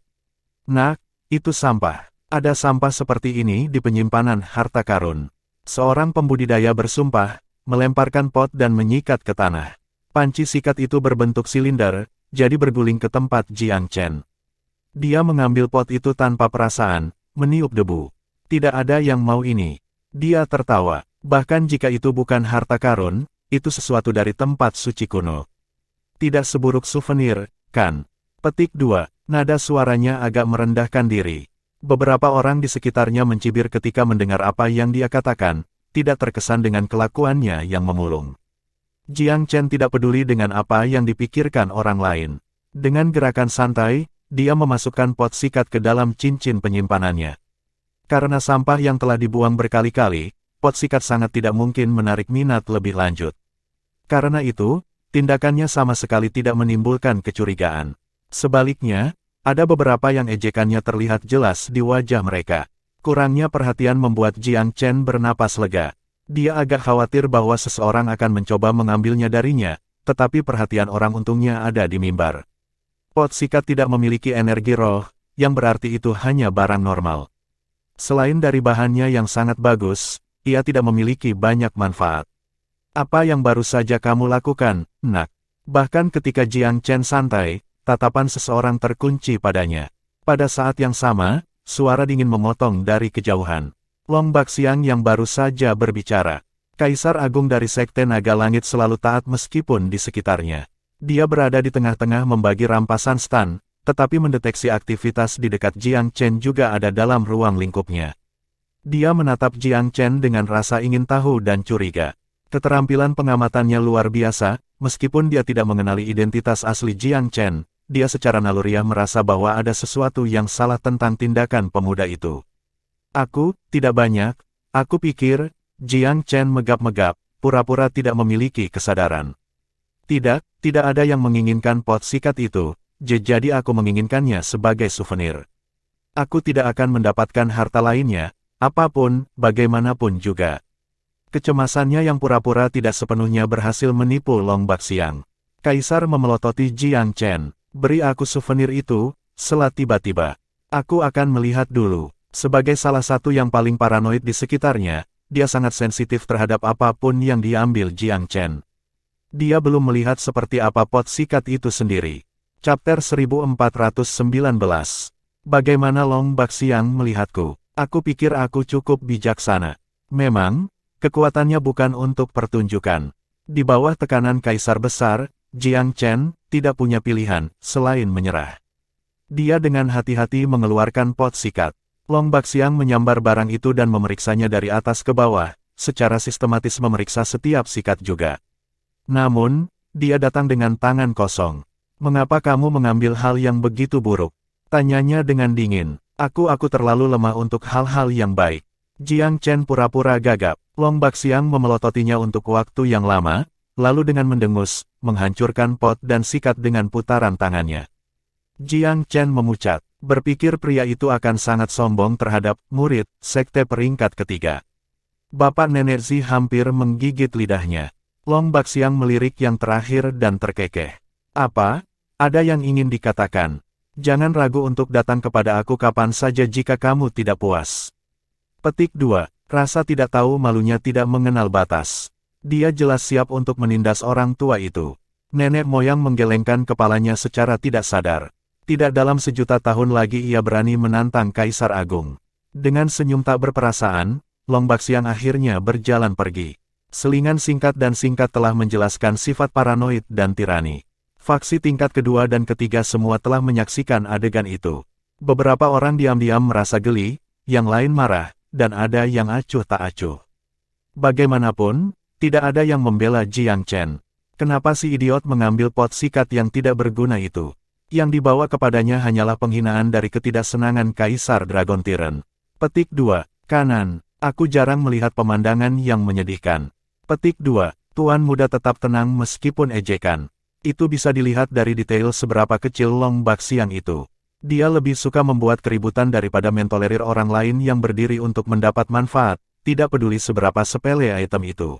Nah, itu sampah. Ada sampah seperti ini di penyimpanan harta karun. Seorang pembudidaya bersumpah, melemparkan pot dan menyikat ke tanah. Panci sikat itu berbentuk silinder, jadi berguling ke tempat Jiang Chen. Dia mengambil pot itu tanpa perasaan, meniup debu. Tidak ada yang mau ini. Dia tertawa. Bahkan jika itu bukan harta karun, itu sesuatu dari tempat suci kuno. Tidak seburuk souvenir, kan? Petik 2. Nada suaranya agak merendahkan diri. Beberapa orang di sekitarnya mencibir ketika mendengar apa yang dia katakan, tidak terkesan dengan kelakuannya yang memulung. Jiang Chen tidak peduli dengan apa yang dipikirkan orang lain. Dengan gerakan santai, dia memasukkan pot sikat ke dalam cincin penyimpanannya. Karena sampah yang telah dibuang berkali-kali, pot sikat sangat tidak mungkin menarik minat lebih lanjut. Karena itu, tindakannya sama sekali tidak menimbulkan kecurigaan. Sebaliknya, ada beberapa yang ejekannya terlihat jelas di wajah mereka. Kurangnya perhatian membuat Jiang Chen bernapas lega. Dia agak khawatir bahwa seseorang akan mencoba mengambilnya darinya, tetapi perhatian orang untungnya ada di mimbar. Pot sikat tidak memiliki energi roh, yang berarti itu hanya barang normal. Selain dari bahannya yang sangat bagus, ia tidak memiliki banyak manfaat. Apa yang baru saja kamu lakukan, nak? Bahkan ketika Jiang Chen santai, tatapan seseorang terkunci padanya. Pada saat yang sama, suara dingin memotong dari kejauhan. Long Baxiang yang baru saja berbicara. Kaisar Agung dari Sekte Naga Langit selalu taat meskipun di sekitarnya. Dia berada di tengah-tengah membagi rampasan stan, tetapi mendeteksi aktivitas di dekat Jiang Chen juga ada dalam ruang lingkupnya. Dia menatap Jiang Chen dengan rasa ingin tahu dan curiga. Keterampilan pengamatannya luar biasa, meskipun dia tidak mengenali identitas asli Jiang Chen, dia secara naluriah merasa bahwa ada sesuatu yang salah tentang tindakan pemuda itu. Aku, tidak banyak, aku pikir, Jiang Chen megap-megap, pura-pura tidak memiliki kesadaran. Tidak ada yang menginginkan pot sikat itu, jadi aku menginginkannya sebagai souvenir. Aku tidak akan mendapatkan harta lainnya, apapun, bagaimanapun juga. Kecemasannya yang pura-pura tidak sepenuhnya berhasil menipu Long Baxiang. Kaisar memelototi Jiang Chen. Beri aku souvenir itu, selat tiba-tiba. Aku akan melihat dulu. Sebagai salah satu yang paling paranoid di sekitarnya, dia sangat sensitif terhadap apapun yang diambil Jiang Chen. Dia belum melihat seperti apa pot sikat itu sendiri. Chapter 1419. Bagaimana Long Baxiang melihatku? Aku pikir aku cukup bijaksana. Memang, kekuatannya bukan untuk pertunjukan. Di bawah tekanan kaisar besar, Jiang Chen tidak punya pilihan selain menyerah. Dia dengan hati-hati mengeluarkan pot sikat. Long Baxiang menyambar barang itu dan memeriksanya dari atas ke bawah, secara sistematis memeriksa setiap sikat juga. Namun, dia datang dengan tangan kosong. Mengapa kamu mengambil hal yang begitu buruk? Tanyanya dengan dingin. Aku terlalu lemah untuk hal-hal yang baik. Jiang Chen pura-pura gagap. Long Baxiang memelototinya untuk waktu yang lama, lalu dengan mendengus, menghancurkan pot dan sikat dengan putaran tangannya. Jiang Chen memucat. Berpikir pria itu akan sangat sombong terhadap murid sekte peringkat ketiga. Bapak Nenek Zi hampir menggigit lidahnya. Long Baxiang melirik yang terakhir dan terkekeh. Apa? Ada yang ingin dikatakan? Jangan ragu untuk datang kepada aku kapan saja jika kamu tidak puas. Petik 2. Rasa tidak tahu malunya tidak mengenal batas. Dia jelas siap untuk menindas orang tua itu. Nenek moyang menggelengkan kepalanya secara tidak sadar. Tidak dalam sejuta tahun lagi ia berani menantang Kaisar Agung. Dengan senyum tak berperasaan, Long Baxiang akhirnya berjalan pergi. Selingan singkat telah menjelaskan sifat paranoid dan tirani. Faksi tingkat kedua dan ketiga semua telah menyaksikan adegan itu. Beberapa orang diam-diam merasa geli, yang lain marah, dan ada yang acuh tak acuh. Bagaimanapun, tidak ada yang membela Jiang Chen. Kenapa si idiot mengambil pot sikat yang tidak berguna itu? Yang dibawa kepadanya hanyalah penghinaan dari ketidaksenangan Kaisar Dragon Tyrant. Petik 2. Kanan. Aku jarang melihat pemandangan yang menyedihkan. Petik 2. Tuan muda tetap tenang meskipun ejekan. Itu bisa dilihat dari detail seberapa kecil Long Baxiang itu. Dia lebih suka membuat keributan daripada mentolerir orang lain yang berdiri untuk mendapat manfaat, tidak peduli seberapa sepele item itu.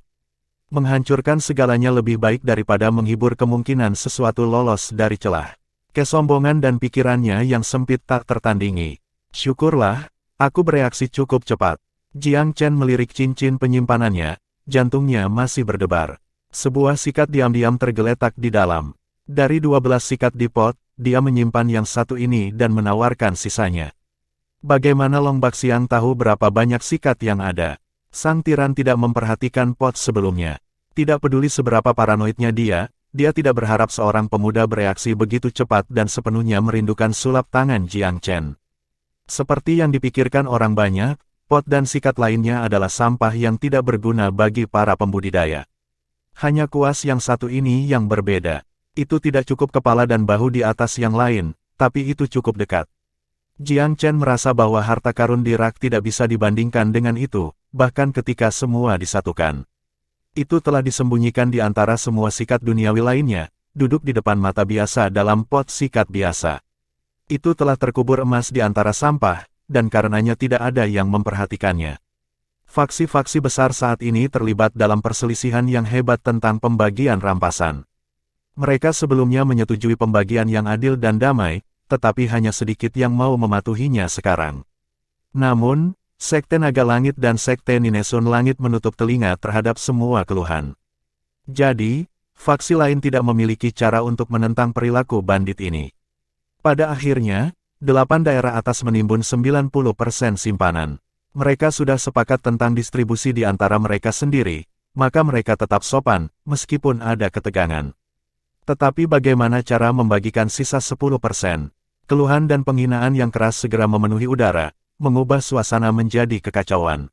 Menghancurkan segalanya lebih baik daripada menghibur kemungkinan sesuatu lolos dari celah. Kesombongan dan pikirannya yang sempit tak tertandingi. Syukurlah, aku bereaksi cukup cepat. Jiang Chen melirik cincin penyimpanannya, jantungnya masih berdebar. Sebuah sikat diam-diam tergeletak di dalam. Dari 12 sikat di pot, dia menyimpan yang satu ini dan menawarkan sisanya. Bagaimana Long Baxiang tahu berapa banyak sikat yang ada? Sang tiran tidak memperhatikan pot sebelumnya. Tidak peduli seberapa paranoidnya dia tidak berharap seorang pemuda bereaksi begitu cepat dan sepenuhnya merindukan sulap tangan Jiang Chen. Seperti yang dipikirkan orang banyak, pot dan sikat lainnya adalah sampah yang tidak berguna bagi para pembudidaya. Hanya kuas yang satu ini yang berbeda. Itu tidak cukup kepala dan bahu di atas yang lain, tapi itu cukup dekat. Jiang Chen merasa bahwa harta karun di rak tidak bisa dibandingkan dengan itu, bahkan ketika semua disatukan. Itu telah disembunyikan di antara semua sikat duniawi lainnya, duduk di depan mata biasa dalam pot sikat biasa. Itu telah terkubur emas di antara sampah, dan karenanya tidak ada yang memperhatikannya. Faksi-faksi besar saat ini terlibat dalam perselisihan yang hebat tentang pembagian rampasan. Mereka sebelumnya menyetujui pembagian yang adil dan damai, tetapi hanya sedikit yang mau mematuhinya sekarang. Namun, Sekte Naga Langit dan Sekte Ninesun Langit menutup telinga terhadap semua keluhan. Jadi, faksi lain tidak memiliki cara untuk menentang perilaku bandit ini. Pada akhirnya, 8 daerah atas menimbun 90% simpanan. Mereka sudah sepakat tentang distribusi di antara mereka sendiri, maka mereka tetap sopan, meskipun ada ketegangan. Tetapi bagaimana cara membagikan sisa 10%? Keluhan dan penghinaan yang keras segera memenuhi udara, mengubah suasana menjadi kekacauan.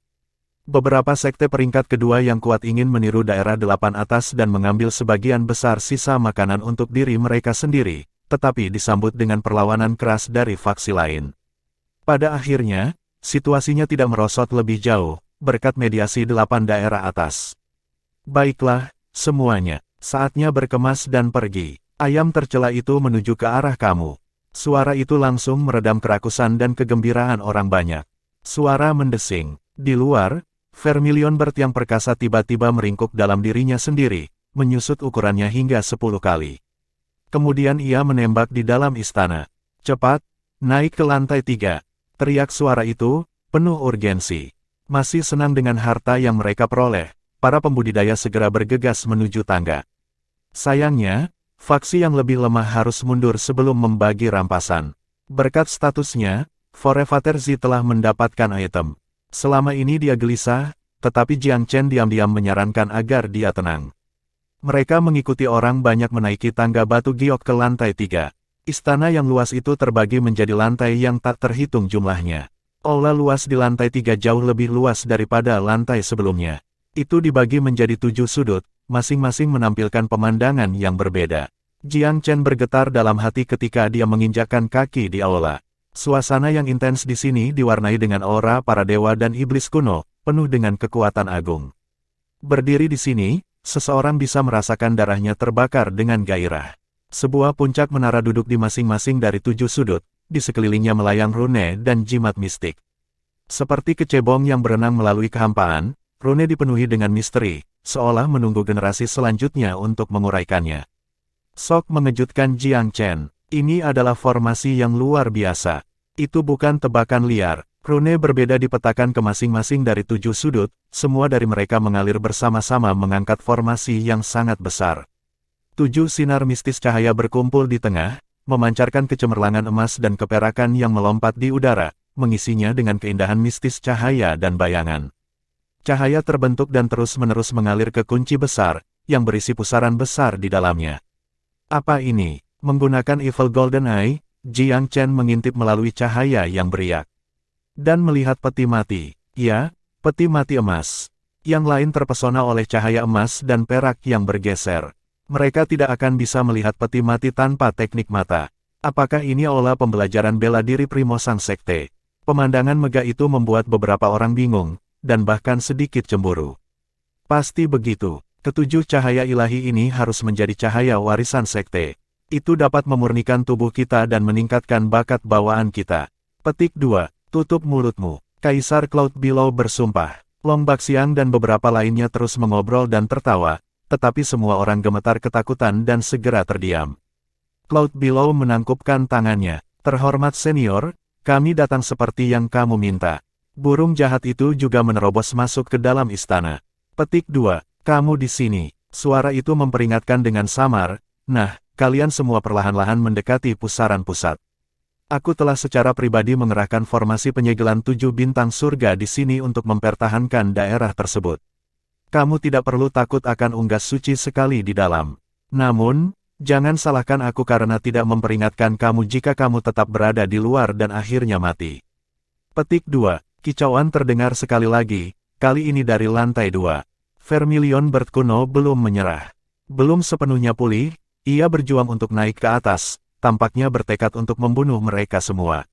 Beberapa sekte peringkat kedua yang kuat ingin meniru daerah 8 atas dan mengambil sebagian besar sisa makanan untuk diri mereka sendiri, tetapi disambut dengan perlawanan keras dari faksi lain. Pada akhirnya, situasinya tidak merosot lebih jauh, berkat mediasi 8 daerah atas. Baiklah, semuanya, saatnya berkemas dan pergi. Ayam tercela itu menuju ke arah kamu. Suara itu langsung meredam kerakusan dan kegembiraan orang banyak. Suara mendesing. Di luar, Vermilion Bird yang perkasa tiba-tiba meringkuk dalam dirinya sendiri, menyusut ukurannya hingga 10 kali. Kemudian ia menembak di dalam istana. Cepat, naik ke lantai 3. Teriak suara itu, penuh urgensi. Masih senang dengan harta yang mereka peroleh, para pembudidaya segera bergegas menuju tangga. Sayangnya, faksi yang lebih lemah harus mundur sebelum membagi rampasan. Berkat statusnya, Forefather Z telah mendapatkan item. Selama ini dia gelisah, tetapi Jiang Chen diam-diam menyarankan agar dia tenang. Mereka mengikuti orang banyak menaiki tangga batu giok ke lantai 3. Istana yang luas itu terbagi menjadi lantai yang tak terhitung jumlahnya. Aula luas di lantai 3 jauh lebih luas daripada lantai sebelumnya. Itu dibagi menjadi 7 sudut, masing-masing menampilkan pemandangan yang berbeda. Jiang Chen bergetar dalam hati ketika dia menginjakkan kaki di aula. Suasana yang intens di sini diwarnai dengan aura para dewa dan iblis kuno, penuh dengan kekuatan agung. Berdiri di sini, seseorang bisa merasakan darahnya terbakar dengan gairah. Sebuah puncak menara duduk di masing-masing dari 7 sudut, di sekelilingnya melayang rune dan jimat mistik. Seperti kecebong yang berenang melalui kehampaan, rune dipenuhi dengan misteri, seolah menunggu generasi selanjutnya untuk menguraikannya. Sok mengejutkan Jiang Chen. Ini adalah formasi yang luar biasa. Itu bukan tebakan liar. Rune berbeda dipetakan ke masing-masing dari 7 sudut, semua dari mereka mengalir bersama-sama mengangkat formasi yang sangat besar. 7 sinar mistis cahaya berkumpul di tengah, memancarkan kecemerlangan emas dan keperakan yang melompat di udara, mengisinya dengan keindahan mistis cahaya dan bayangan. Cahaya terbentuk dan terus-menerus mengalir ke kunci besar, yang berisi pusaran besar di dalamnya. Apa ini? Menggunakan Evil Golden Eye, Jiang Chen mengintip melalui cahaya yang beriak. Dan melihat peti mati. Ya, peti mati emas. Yang lain terpesona oleh cahaya emas dan perak yang bergeser. Mereka tidak akan bisa melihat peti mati tanpa teknik mata. Apakah ini aula pembelajaran bela diri Primo Sang Sekte? Pemandangan megah itu membuat beberapa orang bingung, dan bahkan sedikit cemburu. Pasti begitu. Ketujuh cahaya ilahi ini harus menjadi cahaya warisan sekte. Itu dapat memurnikan tubuh kita dan meningkatkan bakat bawaan kita. Petik 2. Tutup mulutmu. Kaisar Cloud Below bersumpah. Long Baxiang dan beberapa lainnya terus mengobrol dan tertawa, tetapi semua orang gemetar ketakutan dan segera terdiam. Cloud Below menangkupkan tangannya. Terhormat senior, kami datang seperti yang kamu minta. Burung jahat itu juga menerobos masuk ke dalam istana. Petik 2. Kamu di sini. Suara itu memperingatkan dengan samar. Nah, kalian semua perlahan-lahan mendekati pusaran pusat. Aku telah secara pribadi mengerahkan formasi penyegelan 7 bintang surga di sini untuk mempertahankan daerah tersebut. Kamu tidak perlu takut akan unggas suci sekali di dalam. Namun, jangan salahkan aku karena tidak memperingatkan kamu jika kamu tetap berada di luar dan akhirnya mati. Petik 2. Kicauan terdengar sekali lagi, kali ini dari lantai 2. Vermilion Bird kuno belum menyerah. Belum sepenuhnya pulih, ia berjuang untuk naik ke atas, tampaknya bertekad untuk membunuh mereka semua.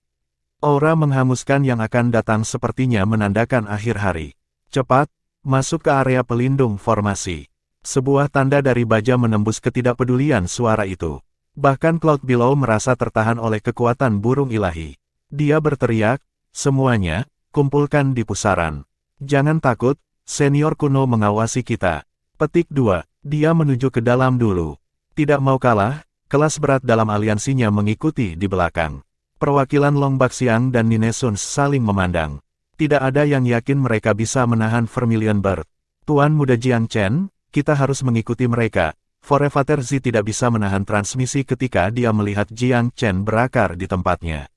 Aura menghanguskan yang akan datang sepertinya menandakan akhir hari. Cepat, masuk ke area pelindung formasi. Sebuah tanda dari baja menembus ketidakpedulian suara itu. Bahkan Cloud Below merasa tertahan oleh kekuatan burung ilahi. Dia berteriak, semuanya, kumpulkan di pusaran. Jangan takut, senior kuno mengawasi kita. Petik 2. Dia menuju ke dalam dulu. Tidak mau kalah, kelas berat dalam aliansinya mengikuti di belakang. Perwakilan Long Baxiang dan Ninesuns saling memandang. Tidak ada yang yakin mereka bisa menahan Vermilion Bird. Tuan Muda Jiang Chen, kita harus mengikuti mereka. Forefather Z tidak bisa menahan transmisi ketika dia melihat Jiang Chen berakar di tempatnya.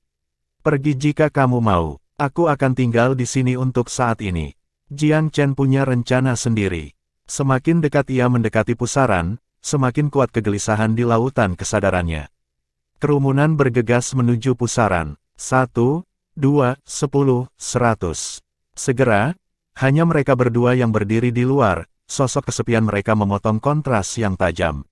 Pergi jika kamu mau, aku akan tinggal di sini untuk saat ini. Jiang Chen punya rencana sendiri. Semakin dekat ia mendekati pusaran, semakin kuat kegelisahan di lautan kesadarannya. Kerumunan bergegas menuju pusaran. 1, 2, 10, 100. Segera, hanya mereka berdua yang berdiri di luar, sosok kesepian mereka memotong kontras yang tajam.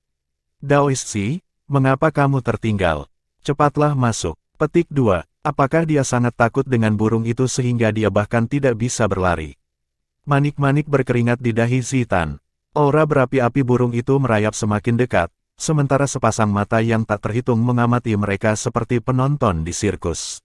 Daoist Si, mengapa kamu tertinggal? Cepatlah masuk. Petik 2. Apakah dia sangat takut dengan burung itu sehingga dia bahkan tidak bisa berlari? Manik-manik berkeringat di dahi Zitan. Aura berapi-api burung itu merayap semakin dekat, sementara sepasang mata yang tak terhitung mengamati mereka seperti penonton di sirkus.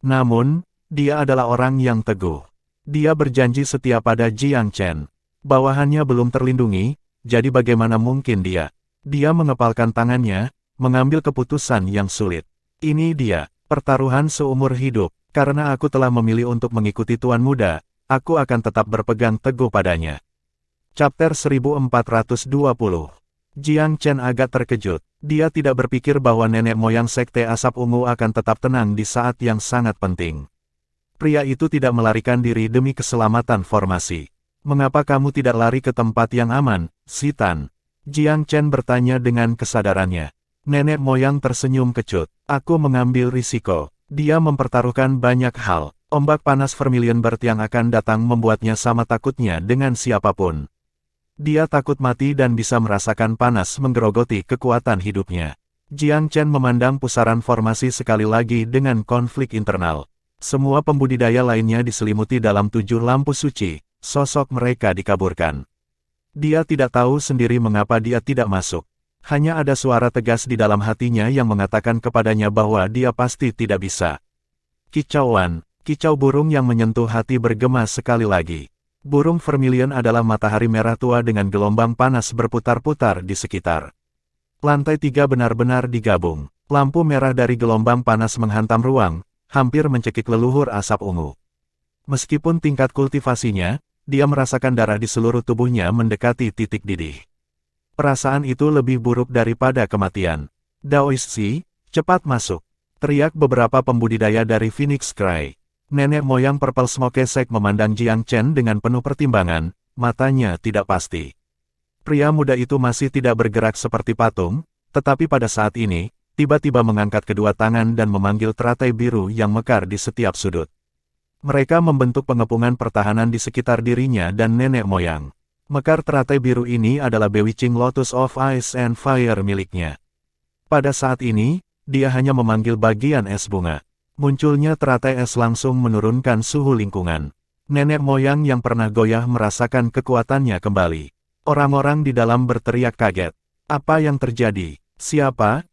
Namun, dia adalah orang yang teguh. Dia berjanji setia pada Jiang Chen. Bawahannya belum terlindungi, jadi bagaimana mungkin dia? Dia mengepalkan tangannya, mengambil keputusan yang sulit. Ini dia, pertaruhan seumur hidup. Karena aku telah memilih untuk mengikuti Tuan Muda, aku akan tetap berpegang teguh padanya. Chapter 1420. Jiang Chen agak terkejut. Dia tidak berpikir bahwa nenek moyang Sekte Asap Ungu akan tetap tenang di saat yang sangat penting. Pria itu tidak melarikan diri demi keselamatan formasi. Mengapa kamu tidak lari ke tempat yang aman, Zitan? Jiang Chen bertanya dengan kesadarannya. Nenek moyang tersenyum kecut. Aku mengambil risiko. Dia mempertaruhkan banyak hal. Ombak panas Vermilion Bird yang akan datang membuatnya sama takutnya dengan siapapun. Dia takut mati dan bisa merasakan panas menggerogoti kekuatan hidupnya. Jiang Chen memandang pusaran formasi sekali lagi dengan konflik internal. Semua pembudidaya lainnya diselimuti dalam 7 lampu suci, sosok mereka dikaburkan. Dia tidak tahu sendiri mengapa dia tidak masuk. Hanya ada suara tegas di dalam hatinya yang mengatakan kepadanya bahwa dia pasti tidak bisa. Kicauan, kicau burung yang menyentuh hati bergema sekali lagi. Burung Vermilion adalah matahari merah tua dengan gelombang panas berputar-putar di sekitar. Lantai 3 benar-benar digabung. Lampu merah dari gelombang panas menghantam ruang, hampir mencekik leluhur asap ungu. Meskipun tingkat kultivasinya, dia merasakan darah di seluruh tubuhnya mendekati titik didih. Perasaan itu lebih buruk daripada kematian. Daoist Si, cepat masuk. Teriak beberapa pembudidaya dari Phoenix Cry. Nenek moyang Purple Smoke Sect memandang Jiang Chen dengan penuh pertimbangan, matanya tidak pasti. Pria muda itu masih tidak bergerak seperti patung, tetapi pada saat ini, tiba-tiba mengangkat kedua tangan dan memanggil teratai biru yang mekar di setiap sudut. Mereka membentuk pengepungan pertahanan di sekitar dirinya dan nenek moyang. Mekar teratai biru ini adalah Bewitching Lotus of Ice and Fire miliknya. Pada saat ini, dia hanya memanggil bagian es bunga. Munculnya teratai es langsung menurunkan suhu lingkungan. Nenek moyang yang pernah goyah merasakan kekuatannya kembali. Orang-orang di dalam berteriak kaget. Apa yang terjadi? Siapa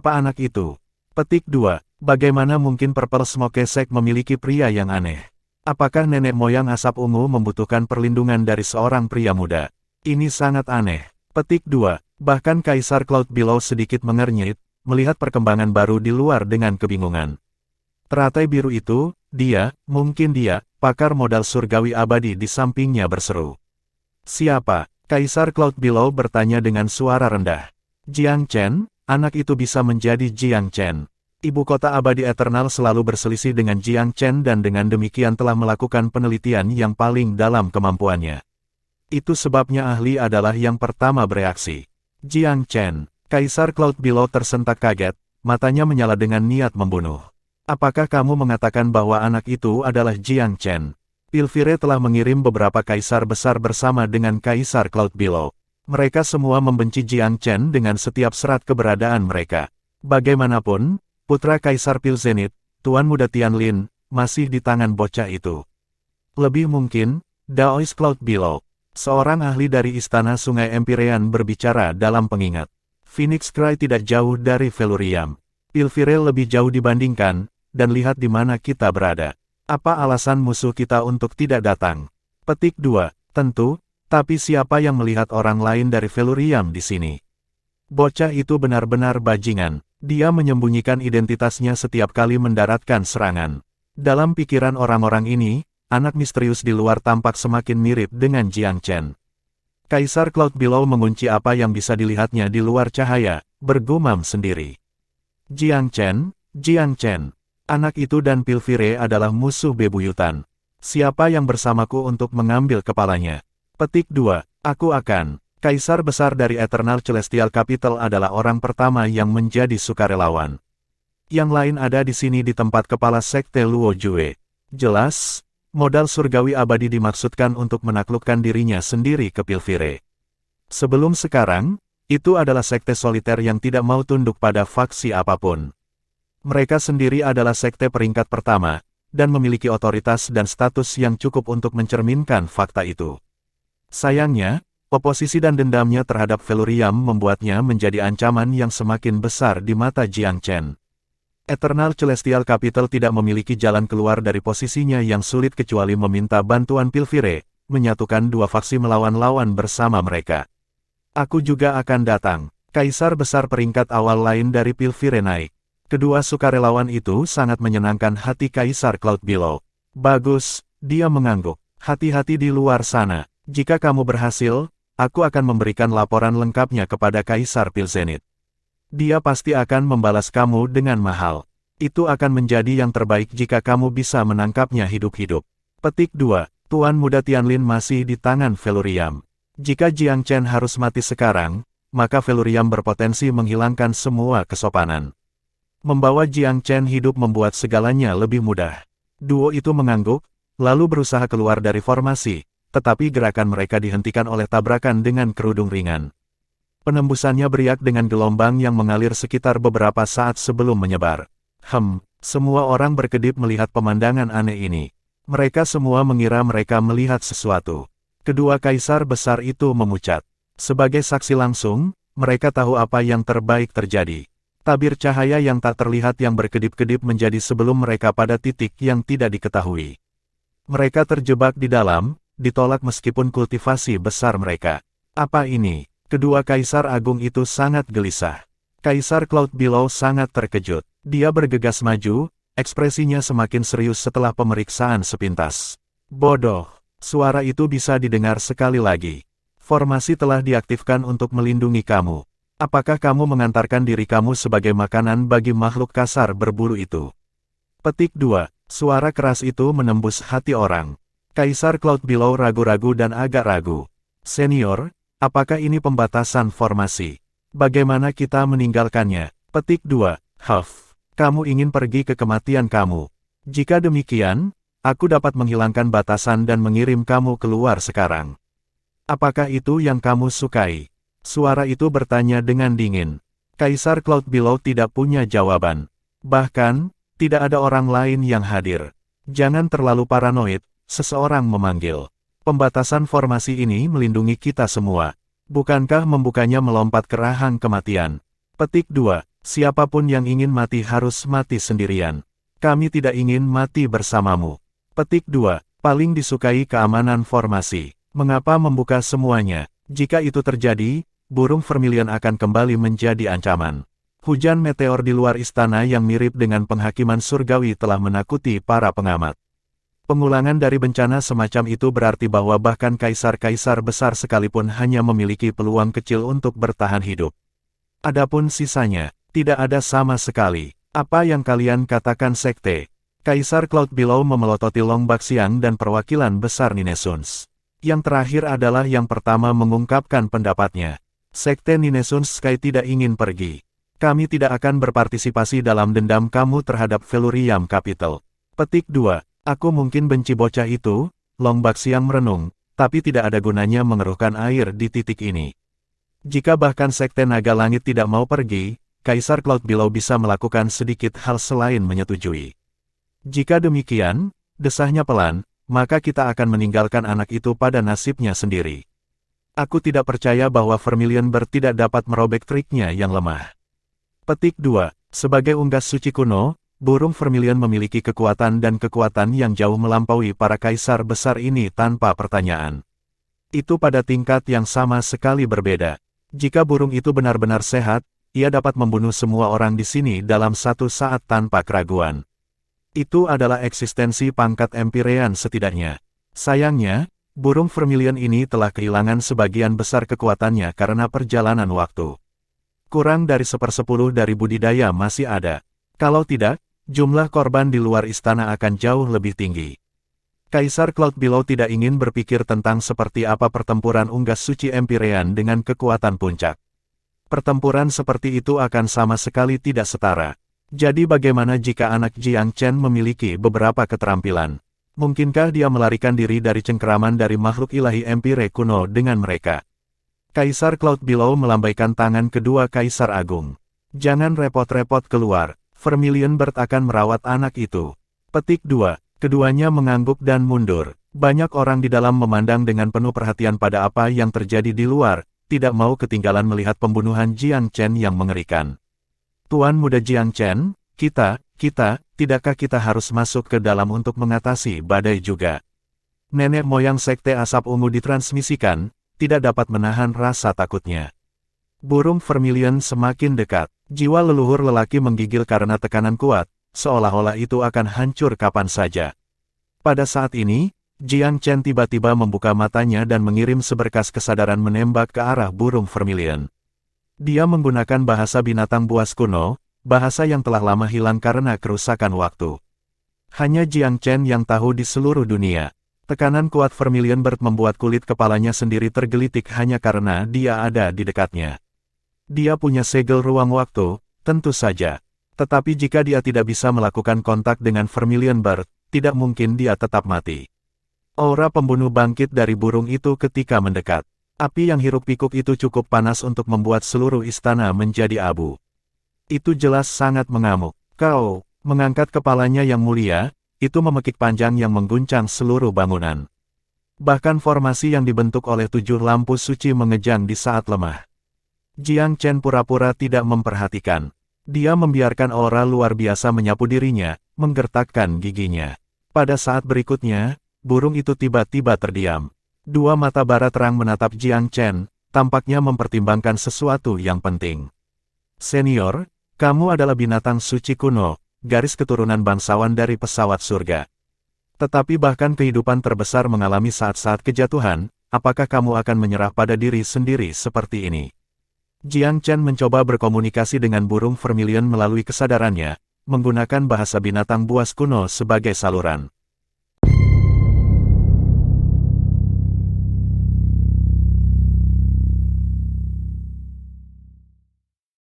anak itu? Petik 2. Bagaimana mungkin Purple Smoke Sect memiliki pria yang aneh? Apakah nenek moyang asap ungu membutuhkan perlindungan dari seorang pria muda? Ini sangat aneh. Petik 2. Bahkan Kaisar Cloud Below sedikit mengernyit, melihat perkembangan baru di luar dengan kebingungan. Teratai biru itu, mungkin dia, pakar modal surgawi abadi di sampingnya berseru. Siapa? Kaisar Cloud Below bertanya dengan suara rendah. Jiang Chen, anak itu bisa menjadi Jiang Chen. Ibu kota abadi Eternal selalu berselisih dengan Jiang Chen dan dengan demikian telah melakukan penelitian yang paling dalam kemampuannya. Itu sebabnya ahli adalah yang pertama bereaksi. Jiang Chen, Kaisar Cloud Below tersentak kaget, matanya menyala dengan niat membunuh. Apakah kamu mengatakan bahwa anak itu adalah Jiang Chen? Pilvire telah mengirim beberapa kaisar besar bersama dengan Kaisar Cloud Below. Mereka semua membenci Jiang Chen dengan setiap serat keberadaan mereka. Bagaimanapun, putra Kaisar Pil Zenith, Tuan Muda Tianlin, masih di tangan bocah itu. Lebih mungkin, Daoist Cloud Below, seorang ahli dari Istana Sungai Empyrean berbicara dalam pengingat. Phoenix Cry tidak jauh dari Velurium. Pilvire lebih jauh dibandingkan, dan lihat di mana kita berada. Apa alasan musuh kita untuk tidak datang? Petik 2. Tentu, tapi siapa yang melihat orang lain dari Velurium di sini? Bocah itu benar-benar bajingan. Dia menyembunyikan identitasnya setiap kali mendaratkan serangan. Dalam pikiran orang-orang ini, anak misterius di luar tampak semakin mirip dengan Jiang Chen. Kaisar Cloud Below mengunci apa yang bisa dilihatnya di luar cahaya, bergumam sendiri. Jiang Chen. Anak itu dan Pilvire adalah musuh bebuyutan. Siapa yang bersamaku untuk mengambil kepalanya? Petik 2. Aku akan. Kaisar besar dari Eternal Celestial Capital adalah orang pertama yang menjadi sukarelawan. Yang lain ada di sini di tempat kepala sekte Luo Jue. Jelas, modal surgawi abadi dimaksudkan untuk menaklukkan dirinya sendiri ke Pilvire. Sebelum sekarang, itu adalah sekte soliter yang tidak mau tunduk pada faksi apapun. Mereka sendiri adalah sekte peringkat pertama, dan memiliki otoritas dan status yang cukup untuk mencerminkan fakta itu. Sayangnya, oposisi dan dendamnya terhadap Velurium membuatnya menjadi ancaman yang semakin besar di mata Jiang Chen. Eternal Celestial Capital tidak memiliki jalan keluar dari posisinya yang sulit kecuali meminta bantuan Pilvire, menyatukan dua faksi melawan lawan bersama mereka. Aku juga akan datang. Kaisar besar peringkat awal lain dari Pilvire naik. Kedua sukarelawan itu sangat menyenangkan hati Kaisar Cloud Below. Bagus, dia mengangguk. Hati-hati di luar sana. Jika kamu berhasil, aku akan memberikan laporan lengkapnya kepada Kaisar Pil Zenith. Dia pasti akan membalas kamu dengan mahal. Itu akan menjadi yang terbaik jika kamu bisa menangkapnya hidup-hidup. Petik 2. Tuan Muda Tianlin masih di tangan Velurium. Jika Jiang Chen harus mati sekarang, maka Velurium berpotensi menghilangkan semua kesopanan. Membawa Jiang Chen hidup membuat segalanya lebih mudah. Duo itu mengangguk, lalu berusaha keluar dari formasi, tetapi gerakan mereka dihentikan oleh tabrakan dengan kerudung ringan. Penembusannya beriak dengan gelombang yang mengalir sekitar beberapa saat sebelum menyebar. Semua orang berkedip melihat pemandangan aneh ini. Mereka semua mengira mereka melihat sesuatu. Kedua kaisar besar itu memucat. Sebagai saksi langsung, mereka tahu apa yang terbaik terjadi. Tabir cahaya yang tak terlihat yang berkedip-kedip menjadi sebelum mereka pada titik yang tidak diketahui. Mereka terjebak di dalam, ditolak meskipun kultivasi besar mereka. Apa ini? Kedua kaisar agung itu sangat gelisah. Kaisar Cloud Below sangat terkejut. Dia bergegas maju, ekspresinya semakin serius setelah pemeriksaan sepintas. Bodoh. Suara itu bisa didengar sekali lagi. Formasi telah diaktifkan untuk melindungi kamu. Apakah kamu mengantarkan diri kamu sebagai makanan bagi makhluk kasar berbulu itu? Petik 2. Suara keras itu menembus hati orang. Kaisar Cloud Below ragu-ragu dan agak ragu. Senior, apakah ini pembatasan formasi? Bagaimana kita meninggalkannya? Petik 2. Kamu ingin pergi ke kematian kamu. Jika demikian, aku dapat menghilangkan batasan dan mengirim kamu keluar sekarang. Apakah itu yang kamu sukai? Suara itu bertanya dengan dingin. Kaisar Cloud Below tidak punya jawaban. Bahkan, tidak ada orang lain yang hadir. Jangan terlalu paranoid, seseorang memanggil. Pembatasan formasi ini melindungi kita semua. Bukankah membukanya melompat ke rahang kematian? Petik 2. Siapapun yang ingin mati harus mati sendirian. Kami tidak ingin mati bersamamu. Petik 2. Paling disukai keamanan formasi. Mengapa membuka semuanya? Jika itu terjadi, burung vermilion akan kembali menjadi ancaman. Hujan meteor di luar istana yang mirip dengan penghakiman surgawi telah menakuti para pengamat. Pengulangan dari bencana semacam itu berarti bahwa bahkan kaisar-kaisar besar sekalipun hanya memiliki peluang kecil untuk bertahan hidup. Adapun sisanya, tidak ada sama sekali. Apa yang kalian katakan sekte? Kaisar Cloud Below memelototi Long Baxiang dan perwakilan besar Ninesuns. Yang terakhir adalah yang pertama mengungkapkan pendapatnya. Sekte Ninesuns Sky tidak ingin pergi. Kami tidak akan berpartisipasi dalam dendam kamu terhadap Velurium Capital. Petik 2. Aku mungkin benci bocah itu, Long Baxiang merenung, tapi tidak ada gunanya mengeruhkan air di titik ini. Jika bahkan Sekte Naga Langit tidak mau pergi, Kaisar Cloud Below bisa melakukan sedikit hal selain menyetujui. Jika demikian, desahnya pelan, maka kita akan meninggalkan anak itu pada nasibnya sendiri. Aku tidak percaya bahwa Vermilion Bird tidak dapat merobek triknya yang lemah. Petik 2. Sebagai unggas suci kuno, burung Vermilion memiliki kekuatan dan kekuatan yang jauh melampaui para kaisar besar ini tanpa pertanyaan. Itu pada tingkat yang sama sekali berbeda. Jika burung itu benar-benar sehat, ia dapat membunuh semua orang di sini dalam satu saat tanpa keraguan. Itu adalah eksistensi pangkat Empyrean setidaknya. Sayangnya, burung Vermilion ini telah kehilangan sebagian besar kekuatannya karena perjalanan waktu. Kurang dari 1/10 dari budidaya masih ada. Kalau tidak, jumlah korban di luar istana akan jauh lebih tinggi. Kaisar Cloud Below tidak ingin berpikir tentang seperti apa pertempuran unggas suci Empyrean dengan kekuatan puncak. Pertempuran seperti itu akan sama sekali tidak setara. Jadi bagaimana jika anak Jiang Chen memiliki beberapa keterampilan? Mungkinkah dia melarikan diri dari cengkeraman dari makhluk ilahi Empire kuno dengan mereka? Kaisar Cloud Below melambaikan tangan kedua Kaisar Agung. Jangan repot-repot keluar, Vermilion Bird akan merawat anak itu. Petik 2. Keduanya mengangguk dan mundur. Banyak orang di dalam memandang dengan penuh perhatian pada apa yang terjadi di luar, tidak mau ketinggalan melihat pembunuhan Jiang Chen yang mengerikan. Tuan Muda Jiang Chen, tidakkah kita harus masuk ke dalam untuk mengatasi badai juga? Nenek moyang Sekte Asap Ungu ditransmisikan, tidak dapat menahan rasa takutnya. Burung Vermilion semakin dekat. Jiwa leluhur lelaki menggigil karena tekanan kuat, seolah-olah itu akan hancur kapan saja. Pada saat ini, Jiang Chen tiba-tiba membuka matanya dan mengirim seberkas kesadaran menembak ke arah burung Vermilion. Dia menggunakan bahasa binatang buas kuno, bahasa yang telah lama hilang karena kerusakan waktu. Hanya Jiang Chen yang tahu di seluruh dunia. Tekanan kuat Vermilion Bird membuat kulit kepalanya sendiri tergelitik hanya karena dia ada di dekatnya. Dia punya segel ruang waktu, tentu saja. Tetapi jika dia tidak bisa melakukan kontak dengan Vermilion Bird, tidak mungkin dia tetap mati. Aura pembunuh bangkit dari burung itu ketika mendekat. Api yang hiruk-pikuk itu cukup panas untuk membuat seluruh istana menjadi abu. Itu jelas sangat mengamuk. Kau, mengangkat kepalanya yang mulia, itu memekik panjang yang mengguncang seluruh bangunan. Bahkan formasi yang dibentuk oleh 7 lampu suci mengejang di saat lemah. Jiang Chen pura-pura tidak memperhatikan. Dia membiarkan aura luar biasa menyapu dirinya, menggertakkan giginya. Pada saat berikutnya, burung itu tiba-tiba terdiam. Dua mata bara terang menatap Jiang Chen, tampaknya mempertimbangkan sesuatu yang penting. Senior, kamu adalah binatang suci kuno, garis keturunan bangsawan dari pesawat surga. Tetapi bahkan kehidupan terbesar mengalami saat-saat kejatuhan, apakah kamu akan menyerah pada diri sendiri seperti ini? Jiang Chen mencoba berkomunikasi dengan burung Vermilion melalui kesadarannya, menggunakan bahasa binatang buas kuno sebagai saluran.